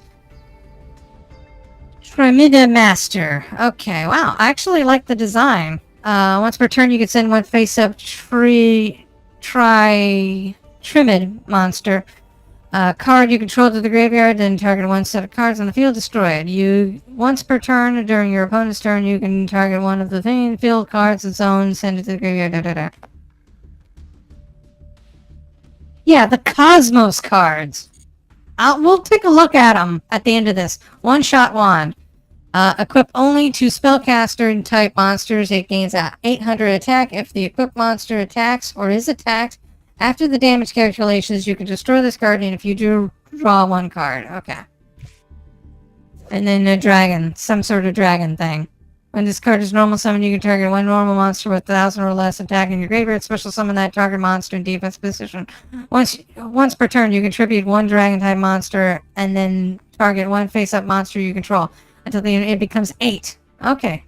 Trimida Master. Okay, wow. I actually like the design. Once per turn, you can send one face-up Trimid monster. Card you control to the graveyard, then target one set of cards on the field, destroy it. Once per turn, during your opponent's turn, you can target one of the field cards and zones, send it to the graveyard, Yeah, the Cosmos cards. We'll take a look at them at the end of this. One-shot wand. Equip only to spellcaster and type monsters. It gains a 800 attack. If the equipped monster attacks or is attacked, after the damage calculations, you can destroy this card, and if you do, draw one card. Okay. And then a dragon. Some sort of dragon thing. When this card is normal summon, you can target one normal monster with 1,000 or less attack in your graveyard. Special summon that target monster in defense position. Once per turn, you contribute one dragon-type monster, and then target one face-up monster you control. Until it becomes 8. Okay.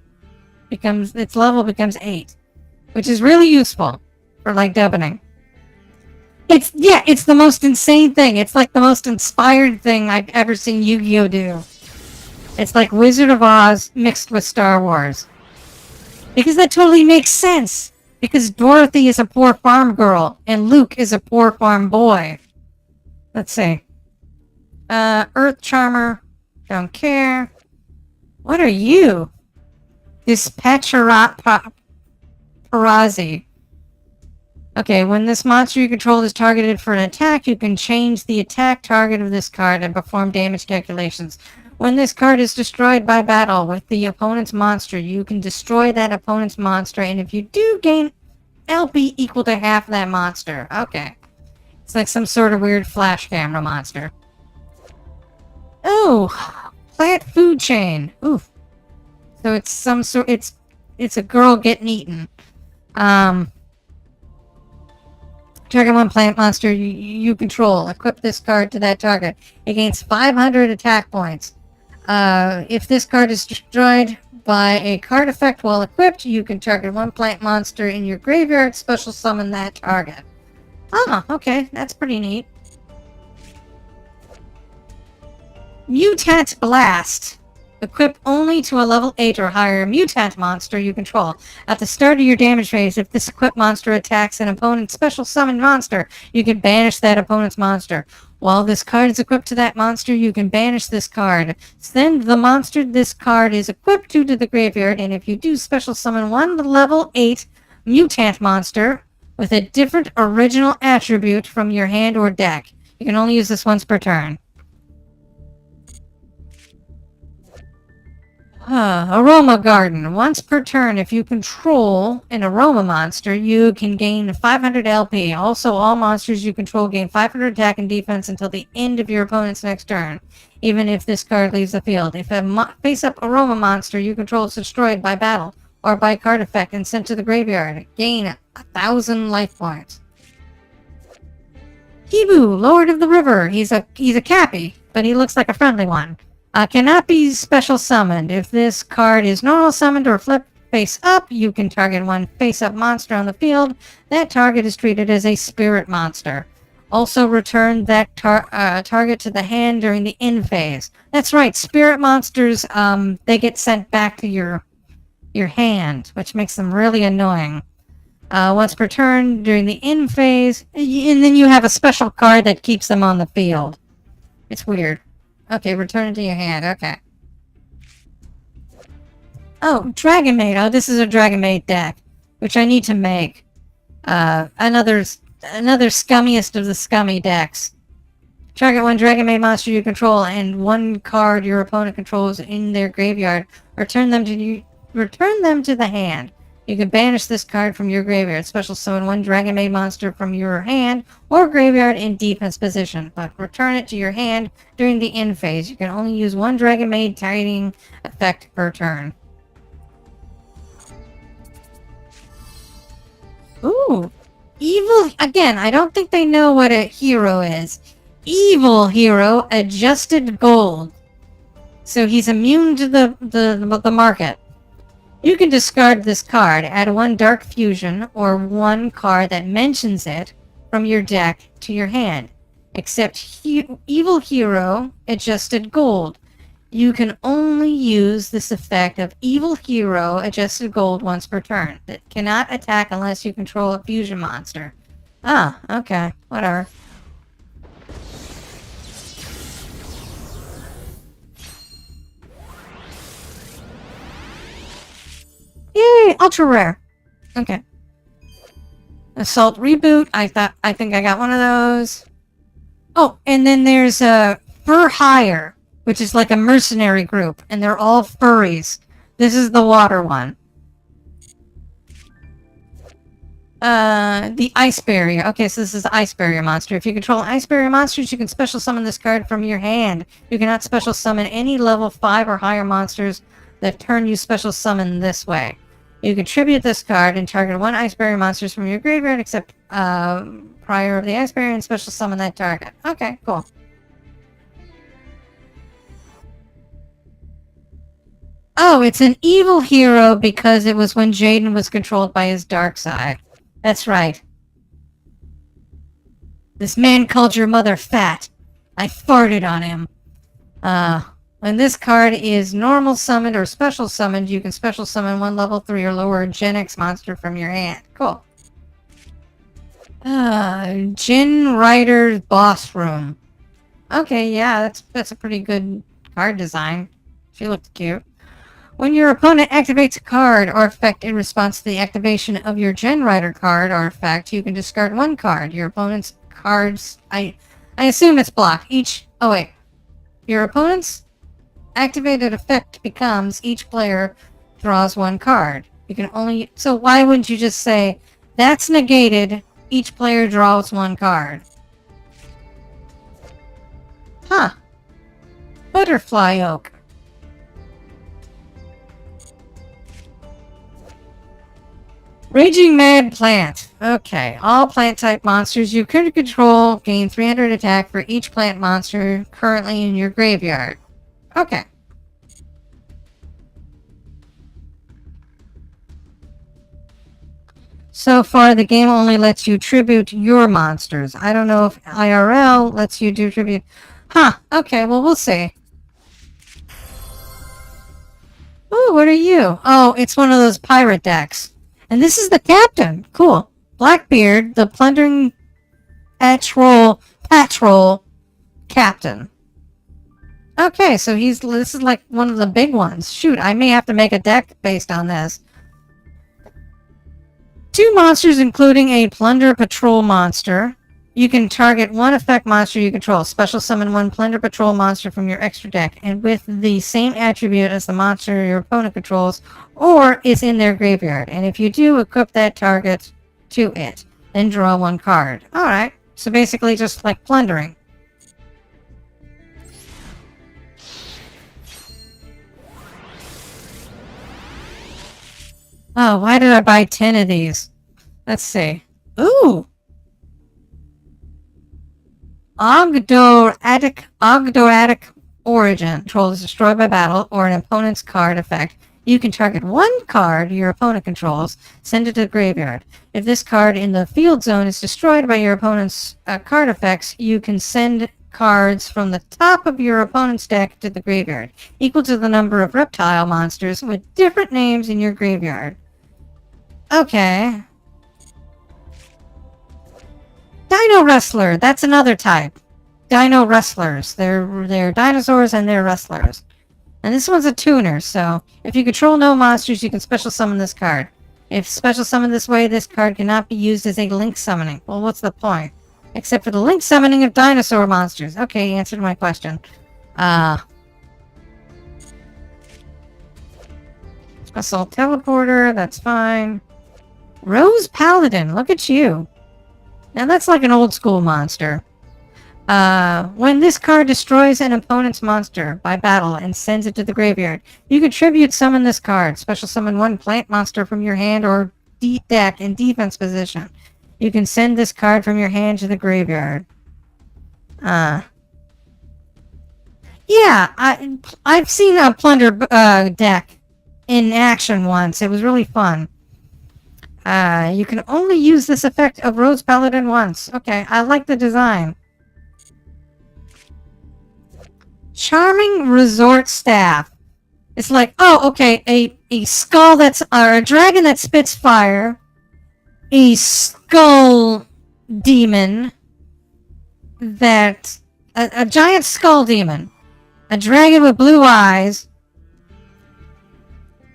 Its level becomes 8. Which is really useful for, like, dubbining. It's the most insane thing. It's like the most inspired thing I've ever seen Yu-Gi-Oh! Do. It's like Wizard of Oz mixed with Star Wars. Because that totally makes sense. Because Dorothy is a poor farm girl, and Luke is a poor farm boy. Let's see. Earth Charmer. Don't care. What are you? Dispatcherat Parazi. Okay, when this monster you control is targeted for an attack, you can change the attack target of this card and perform damage calculations. When this card is destroyed by battle with the opponent's monster, you can destroy that opponent's monster, and if you do, gain LP equal to half that monster. Okay. It's like some sort of weird flash camera monster. Oh! Plant food chain. Oof. So it's some sort... It's a girl getting eaten. Target one plant monster you control. Equip this card to that target. It gains 500 attack points. If this card is destroyed by a card effect while equipped, you can target one plant monster in your graveyard, special summon that target. Oh, okay. That's pretty neat. Mutant Blast. Equip only to a level 8 or higher mutant monster you control. At the start of your damage phase, if this equipped monster attacks an opponent's special summoned monster, you can banish that opponent's monster. While this card is equipped to that monster, you can banish this card. Send the monster this card is equipped to the graveyard, and if you do, special summon one level 8 mutant monster with a different original attribute from your hand or deck. You can only use this once per turn. Aroma Garden. Once per turn, if you control an aroma monster, you can gain 500 LP. Also, all monsters you control gain 500 attack and defense until the end of your opponent's next turn, even if this card leaves the field. If a face-up aroma monster you control is destroyed by battle or by card effect and sent to the graveyard, gain 1,000 life points. Kibu, Lord of the River. He's a Cappy, but he looks like a friendly one. Cannot be special summoned. If this card is normal summoned or flipped face up, you can target one face-up monster on the field. That target is treated as a spirit monster. Also return that target to the hand during the end phase. That's right, spirit monsters, they get sent back to your hand, which makes them really annoying. Once per turn during the end phase, and then you have a special card that keeps them on the field. It's weird. Okay, return it to your hand. Okay. Oh, Dragon Maid. Oh, this is a Dragon Maid deck, which I need to make. Another scummiest of the scummy decks. Target one Dragon Maid monster you control and one card your opponent controls in their graveyard. Return them to the hand. You can banish this card from your graveyard. Special summon one Dragon Maid monster from your hand or graveyard in defense position, but return it to your hand during the end phase. You can only use one Dragon Maid tiding effect per turn. Ooh! Evil, again, I don't think they know what a hero is. Evil hero, adjusted gold. So he's immune to the market. You can discard this card, add one Dark Fusion, or one card that mentions it from your deck to your hand. Except Evil Hero, adjusted gold. You can only use this effect of Evil Hero, adjusted gold once per turn. It cannot attack unless you control a fusion monster. Ah, okay, whatever. Yay, ultra rare. Okay. Assault Reboot, I think I got one of those. Oh, and then there's Fur Hire, which is like a mercenary group, and they're all furries. This is the water one. The Ice Barrier. Okay, so this is the Ice Barrier monster. If you control Ice Barrier monsters, you can special summon this card from your hand. You cannot special summon any level 5 or higher monsters that turn you special summon this way. You contribute this card and target one Ice Barrier monsters from your graveyard except prior of the Ice Barrier and special summon that target. Okay, cool. Oh, it's an evil hero because it was when Jaden was controlled by his dark side. That's right. This man called your mother fat. I farted on him. When this card is normal summoned or special summoned, you can special summon one level 3 or lower Gen X monster from your hand. Cool. Jin Rider's Boss Room. Okay, yeah, that's a pretty good card design. She looks cute. When your opponent activates a card or effect in response to the activation of your Gen Rider card or effect, you can discard one card. Your opponent's cards... I assume it's blocked. Oh, wait. Your opponent's activated effect becomes each player draws one card. You can only... So why wouldn't you just say, that's negated, each player draws one card? Huh. Butterfly Oak. Raging Mad Plant. Okay, all plant-type monsters you could control gain 300 attack for each plant monster currently in your graveyard. Okay. So far, the game only lets you tribute your monsters. I don't know if IRL lets you do tribute. Huh, okay, well, we'll see. Ooh, what are you? Oh, it's one of those pirate decks. And this is the captain. Cool. Blackbeard, the plundering patrol captain. Okay, so this is like one of the big ones. Shoot, I may have to make a deck based on this. 2 monsters, including a plunder patrol monster. You can target one effect monster you control. Special summon one plunder patrol monster from your extra deck, and with the same attribute as the monster your opponent controls, or is in their graveyard. And if you do, equip that target to it. Then draw one card. Alright, so basically just like plundering. Oh, why did I buy 10 of these? Let's see. Ooh! Ogdoadic Origin. Control is destroyed by battle or an opponent's card effect. You can target one card your opponent controls, send it to the graveyard. If this card in the field zone is destroyed by your opponent's card effects, you can send cards from the top of your opponent's deck to the graveyard, equal to the number of reptile monsters with different names in your graveyard. Okay. Dino Wrestler, that's another type. Dino Wrestlers. They're dinosaurs and they're wrestlers. And this one's a tuner, so if you control no monsters, you can special summon this card. If special summoned this way, this card cannot be used as a link summoning. Well, what's the point? Except for the link summoning of dinosaur monsters. Okay, you answered my question. Special teleporter, that's fine. Rose Paladin, look at you. Now that's like an old school monster. When this card destroys an opponent's monster by battle and sends it to the graveyard, you can tribute summon this card. Special summon one plant monster from your hand or deck in defense position. You can send this card from your hand to the graveyard. Yeah, I've seen a Plunder deck in action once. It was really fun. You can only use this effect of Rose Paladin once. Okay, I like the design. Charming Resort Staff. It's like, oh, okay, a skull that's, or a dragon that spits fire, a skull demon that, a giant skull demon, a dragon with blue eyes,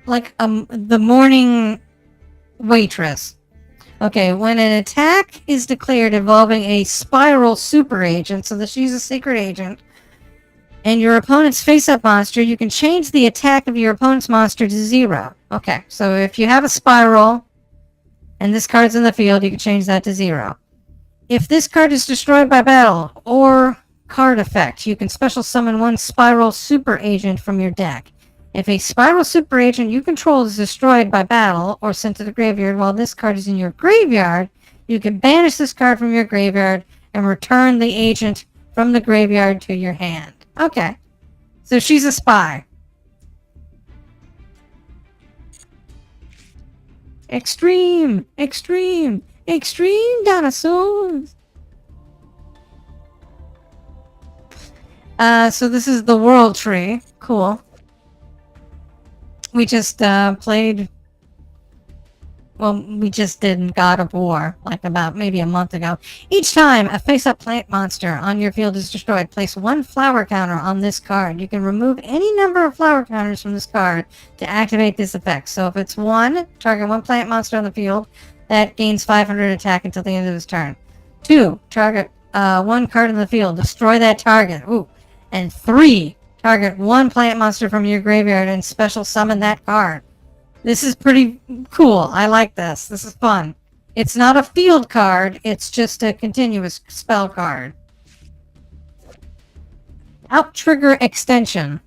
like the morning waitress. Okay, when an attack is declared involving a spiral super agent, so that she's a secret agent, and your opponent's face-up monster, you can change the attack of your opponent's monster to 0. Okay, so if you have a spiral, and this card's in the field, you can change that to 0. If this card is destroyed by battle, or card effect, you can special summon one spiral super agent from your deck. If a spiral super agent you control is destroyed by battle, or sent to the graveyard while this card is in your graveyard, you can banish this card from your graveyard, and return the agent from the graveyard to your hand. Okay. So she's a spy. Extreme! Extreme! Extreme dinosaurs! So this is the World Tree. Cool. We just, played... Well, we just did God of War, like about maybe a month ago. Each time a face-up plant monster on your field is destroyed, place one flower counter on this card. You can remove any number of flower counters from this card to activate this effect. So if it's 1, target one plant monster on the field, that gains 500 attack until the end of this turn. 2, target one card in the field, destroy that target. Ooh. And 3, target one plant monster from your graveyard and special summon that card. This is pretty cool. I like this. This is fun. It's not a field card. It's just a continuous spell card. Out-trigger extension.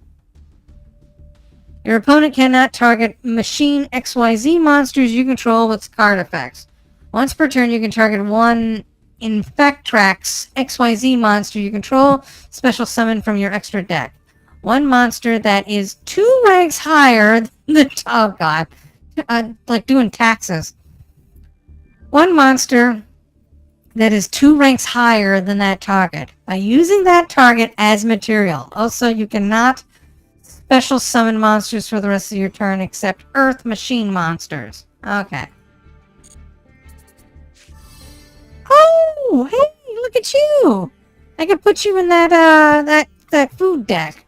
Your opponent cannot target machine XYZ monsters you control with card effects. Once per turn, you can target one Infectrax XYZ monster you control, special summon from your extra deck. One monster that is 2 ranks higher than... Oh, God. Like doing taxes. One monster that is 2 ranks higher than that target. By using that target as material. Also, you cannot special summon monsters for the rest of your turn except Earth Machine monsters. Okay. Oh, hey, look at you! I can put you in that food deck.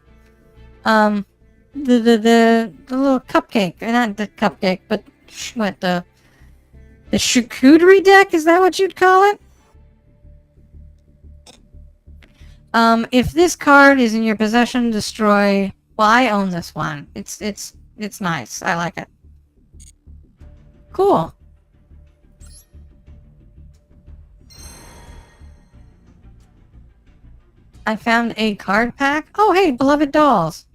The little cupcake, not the cupcake, but what, the charcuterie deck? Is that what you'd call it? If this card is in your possession, destroy. Well, I own this one. It's nice. I like it. Cool. I found a card pack. Oh, hey, Beloved Dolls.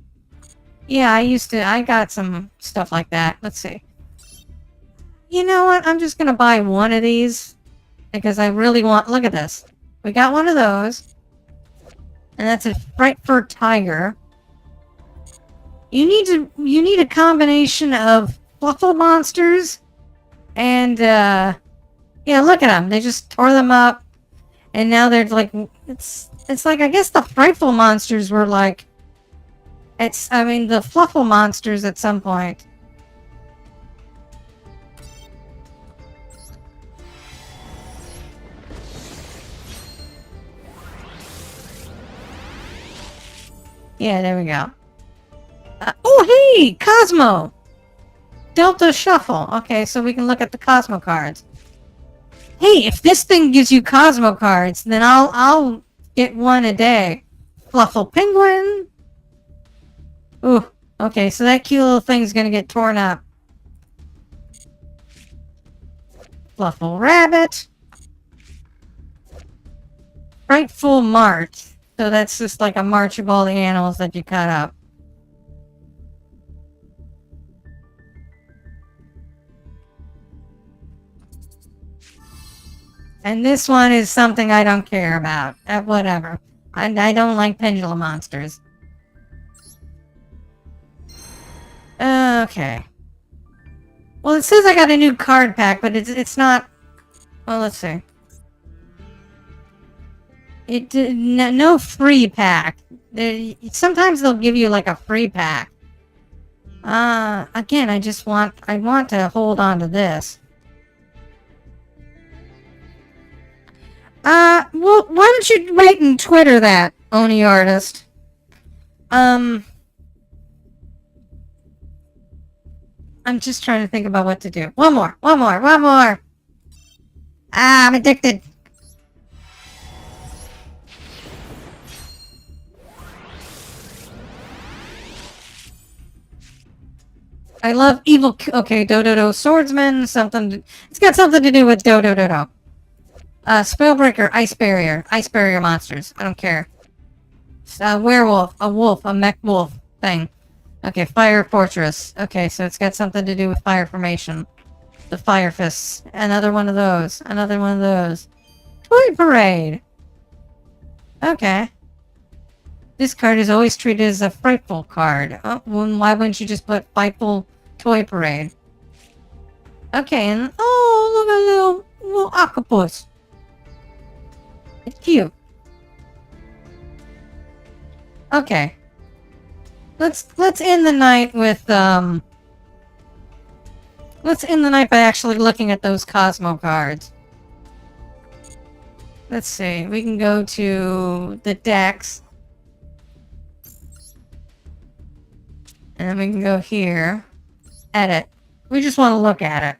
Yeah, I got some stuff like that. Let's see. You know what? I'm just gonna buy one of these. Because I really want... Look at this. We got one of those. And that's a Frightfur Tiger. You need a combination of Fluffle monsters. And, yeah, look at them. They just tore them up. And now they're like... It's like, I guess the Frightful monsters were like... the Fluffle monsters at some point. Yeah, there we go. Oh, hey! Cosmo! Delta Shuffle. Okay, so we can look at the Cosmo cards. Hey, if this thing gives you Cosmo cards, then I'll get one a day. Fluffle Penguin. Ooh, okay, so that cute little thing's gonna get torn up. Fluffle Rabbit. Frightful March. So that's just like a march of all the animals that you cut up. And this one is something I don't care about. Whatever. I don't like pendulum monsters. Okay. Well, it says I got a new card pack, but it's not... Well, let's see. No free pack. Sometimes they'll give you like a free pack. Again, I want to hold on to this. Well, why don't you write and Twitter that, Oni Artist? I'm just trying to think about what to do. One more! Ah, I'm addicted. I love evil... Okay, Dododo Swordsman, something... It's got something to do with Dododo. Spellbreaker, Ice Barrier monsters. I don't care. Werewolf, a wolf, a mech wolf thing. Okay, Fire Fortress. Okay, so it's got something to do with Fire Formation. The Fire Fists. Another one of those. Toy Parade. Okay. This card is always treated as a frightful card. Oh, well, why wouldn't you just put Frightful Toy Parade? Okay, and... Oh, look at a little octopus. It's cute. Okay. Let's end the night with, let's end the night by actually looking at those Cosmo cards. Let's see. We can go to the decks. And then we can go here. Edit. We just want to look at it.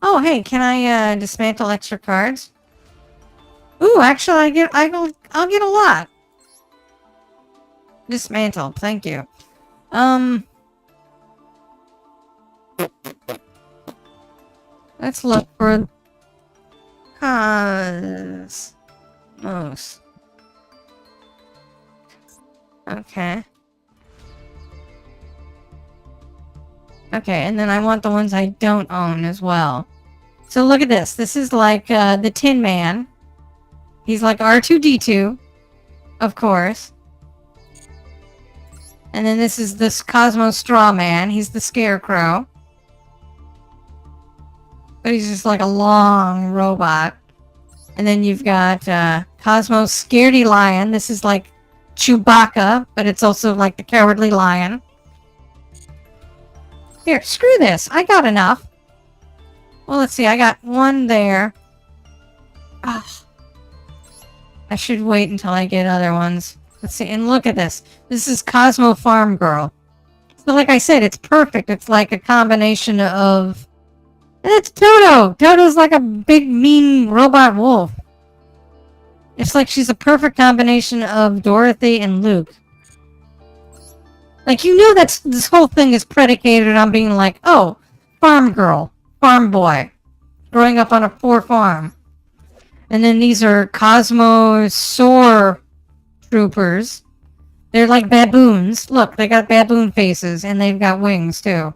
Oh, hey, can I, dismantle extra cards? Ooh, actually, I'll get a lot. Dismantle, thank you. Let's look for Cosmos. Okay. Okay, and then I want the ones I don't own as well. So look at this. This is like the Tin Man. He's like R2-D2, of course. And then this is this Cosmo Straw Man. He's the Scarecrow. But he's just like a long robot. And then you've got Cosmo Scaredy Lion. This is like Chewbacca, but it's also like the Cowardly Lion. Here, screw this. I got enough. Well, let's see. I got one there. Ah. I should wait until I get other ones. Let's see. And look at this. This is Cosmo Farm Girl. So like I said, it's perfect. It's like a combination of... And it's Toto! Toto's like a big, mean robot wolf. It's like she's a perfect combination of Dorothy and Luke. Like, you know that this whole thing is predicated on being like, oh, farm girl, farm boy, growing up on a poor farm. And then these are Cosmo Soar Troopers. They're like baboons. Look, they got baboon faces, and they've got wings, too.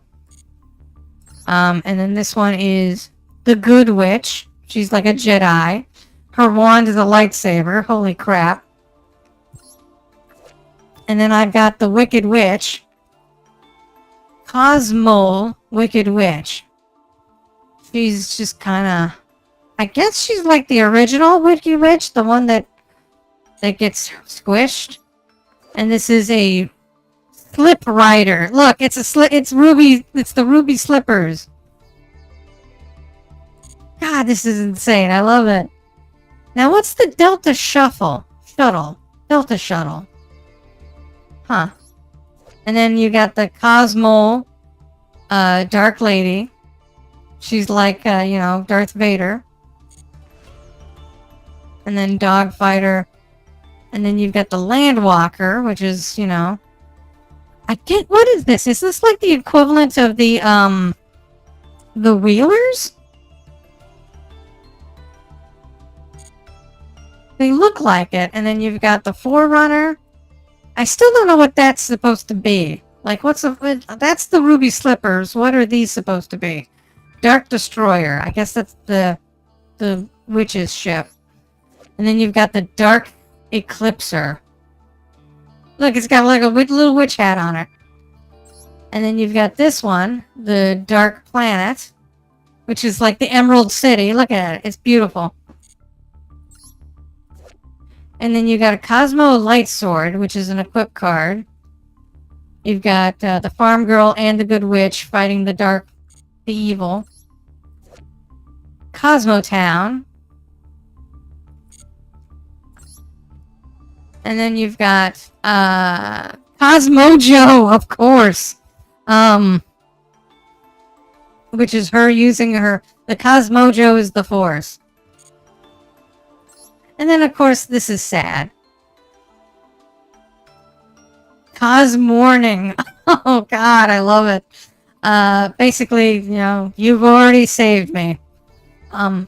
And then this one is the Good Witch. She's like a Jedi. Her wand is a lightsaber. Holy crap. And then I've got the Wicked Witch. Cosmo Wicked Witch. She's just kind of... I guess she's like the original Wicked Witch. The one that gets squished. And this is a Slip Rider. Look, it's Ruby. It's the Ruby Slippers. God, this is insane. I love it. Now, what's the Delta Shuttle? Delta Shuttle. Huh. And then you got the Cosmo Dark Lady. She's like, you know, Darth Vader. And then Dogfighter. And then you've got the Landwalker, which is, you know... what is this? Is this like the equivalent of the Wheelers? They look like it. And then you've got the Forerunner. I still don't know what that's supposed to be. Like, that's the Ruby Slippers. What are these supposed to be? Dark Destroyer. I guess that's the witch's ship. And then you've got the Dark Eclipser. Look, it's got like a little witch hat on it. And then you've got this one, the Dark Planet, which is like the Emerald City. Look at it. It's beautiful. And then you've got a Cosmo Light Sword, which is an equip card. You've got the Farm Girl and the Good Witch fighting the evil. Cosmo Town. And then you've got Cosmojo, of course. Which is her using her... The Cosmojo is the Force. And then, of course, this is sad. Cosmorning. Oh, God, I love it. Basically, you know, you've already saved me.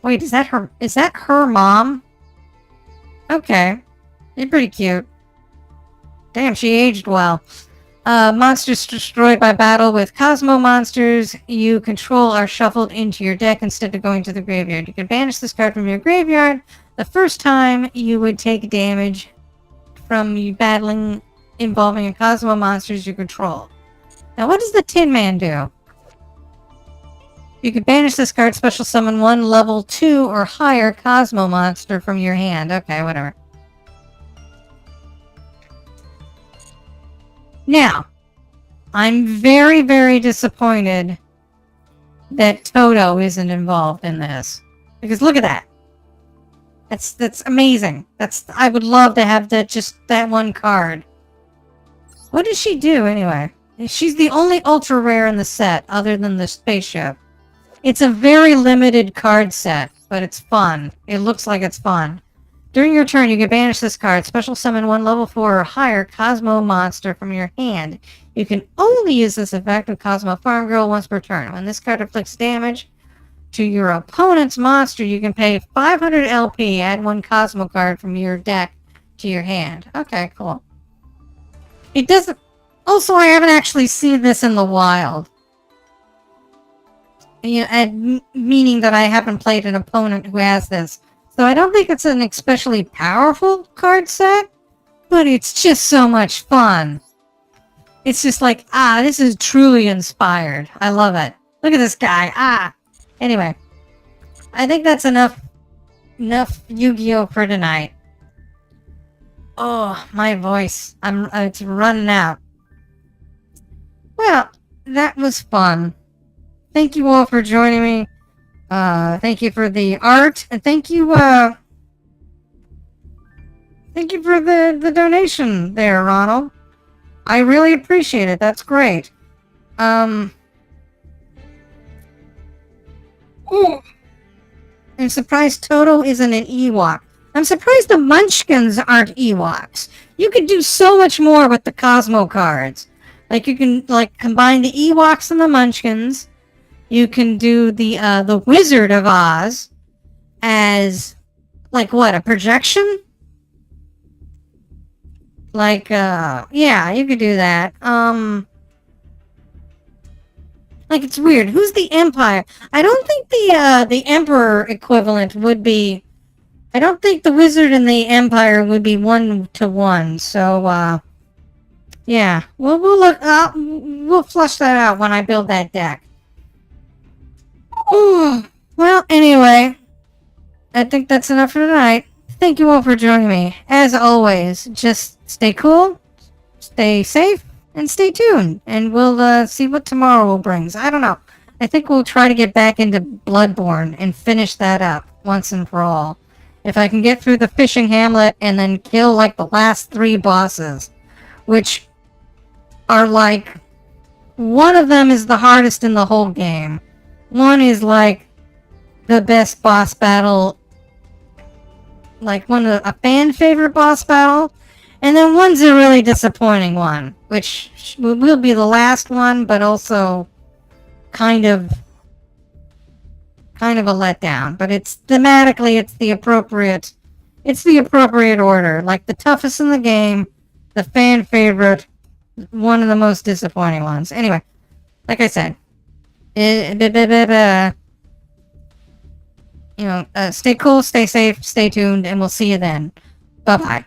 Wait, is that her mom? Okay. You're pretty cute. Damn, she aged well. Monsters destroyed by battle with Cosmo monsters you control are shuffled into your deck instead of going to the graveyard. You can banish this card from your graveyard the first time you would take damage from you battling involving a Cosmo monsters you control. Now, what does the Tin Man do? You can banish this card, special summon one level 2 or higher Cosmo monster from your hand. Okay, whatever. Now, I'm very, very disappointed that Toto isn't involved in this. Because look at that. That's amazing. I would love to have that one card. What does she do anyway? She's the only ultra rare in the set other than the spaceship. It's a very limited card set, but it's fun. It looks like it's fun. During your turn, you can banish this card. Special summon one level 4 or higher Cosmo monster from your hand. You can only use this effect with Cosmo Farm Girl once per turn. When this card inflicts damage to your opponent's monster, you can pay 500 LP, add one Cosmo card from your deck to your hand. Okay, cool. It doesn't... Also, I haven't actually seen this in the wild. You know, meaning that I haven't played an opponent who has this. So I don't think it's an especially powerful card set, but it's just so much fun. It's just like, this is truly inspired. I love it. Look at this guy. Anyway, I think that's enough Yu-Gi-Oh for tonight. Oh, my voice. It's running out. Well, that was fun. Thank you all for joining me. Thank you for the art, and thank you for the donation there, Ronald. I really appreciate it. That's great. I'm surprised Toto isn't an Ewok. I'm surprised the Munchkins aren't Ewoks. You could do so much more with the Cosmo cards. Like, you can, like, combine the Ewoks and the Munchkins. You can do the Wizard of Oz as, like, what, a projection? Like, yeah, you could do that. Like, it's weird. Who's the Empire? I don't think the Emperor equivalent would be... I don't think the Wizard and the Empire would be 1-to-1, so, yeah. We'll flush that out when I build that deck. Ooh. Well, anyway, I think that's enough for tonight. Thank you all for joining me. As always, just stay cool, stay safe, and stay tuned. And we'll see what tomorrow brings. I don't know. I think we'll try to get back into Bloodborne and finish that up once and for all. If I can get through the fishing hamlet and then kill, like, the last 3 bosses, which are, like, one of them is the hardest in the whole game. One is, like, the best boss battle, like, a fan favorite boss battle, and then one's a really disappointing one, which will be the last one, but also kind of a letdown. But it's thematically, it's the appropriate order. Like, the toughest in the game, the fan favorite, one of the most disappointing ones. Anyway, like I said, you stay cool, stay safe, stay tuned, and we'll see you then. Bye-bye.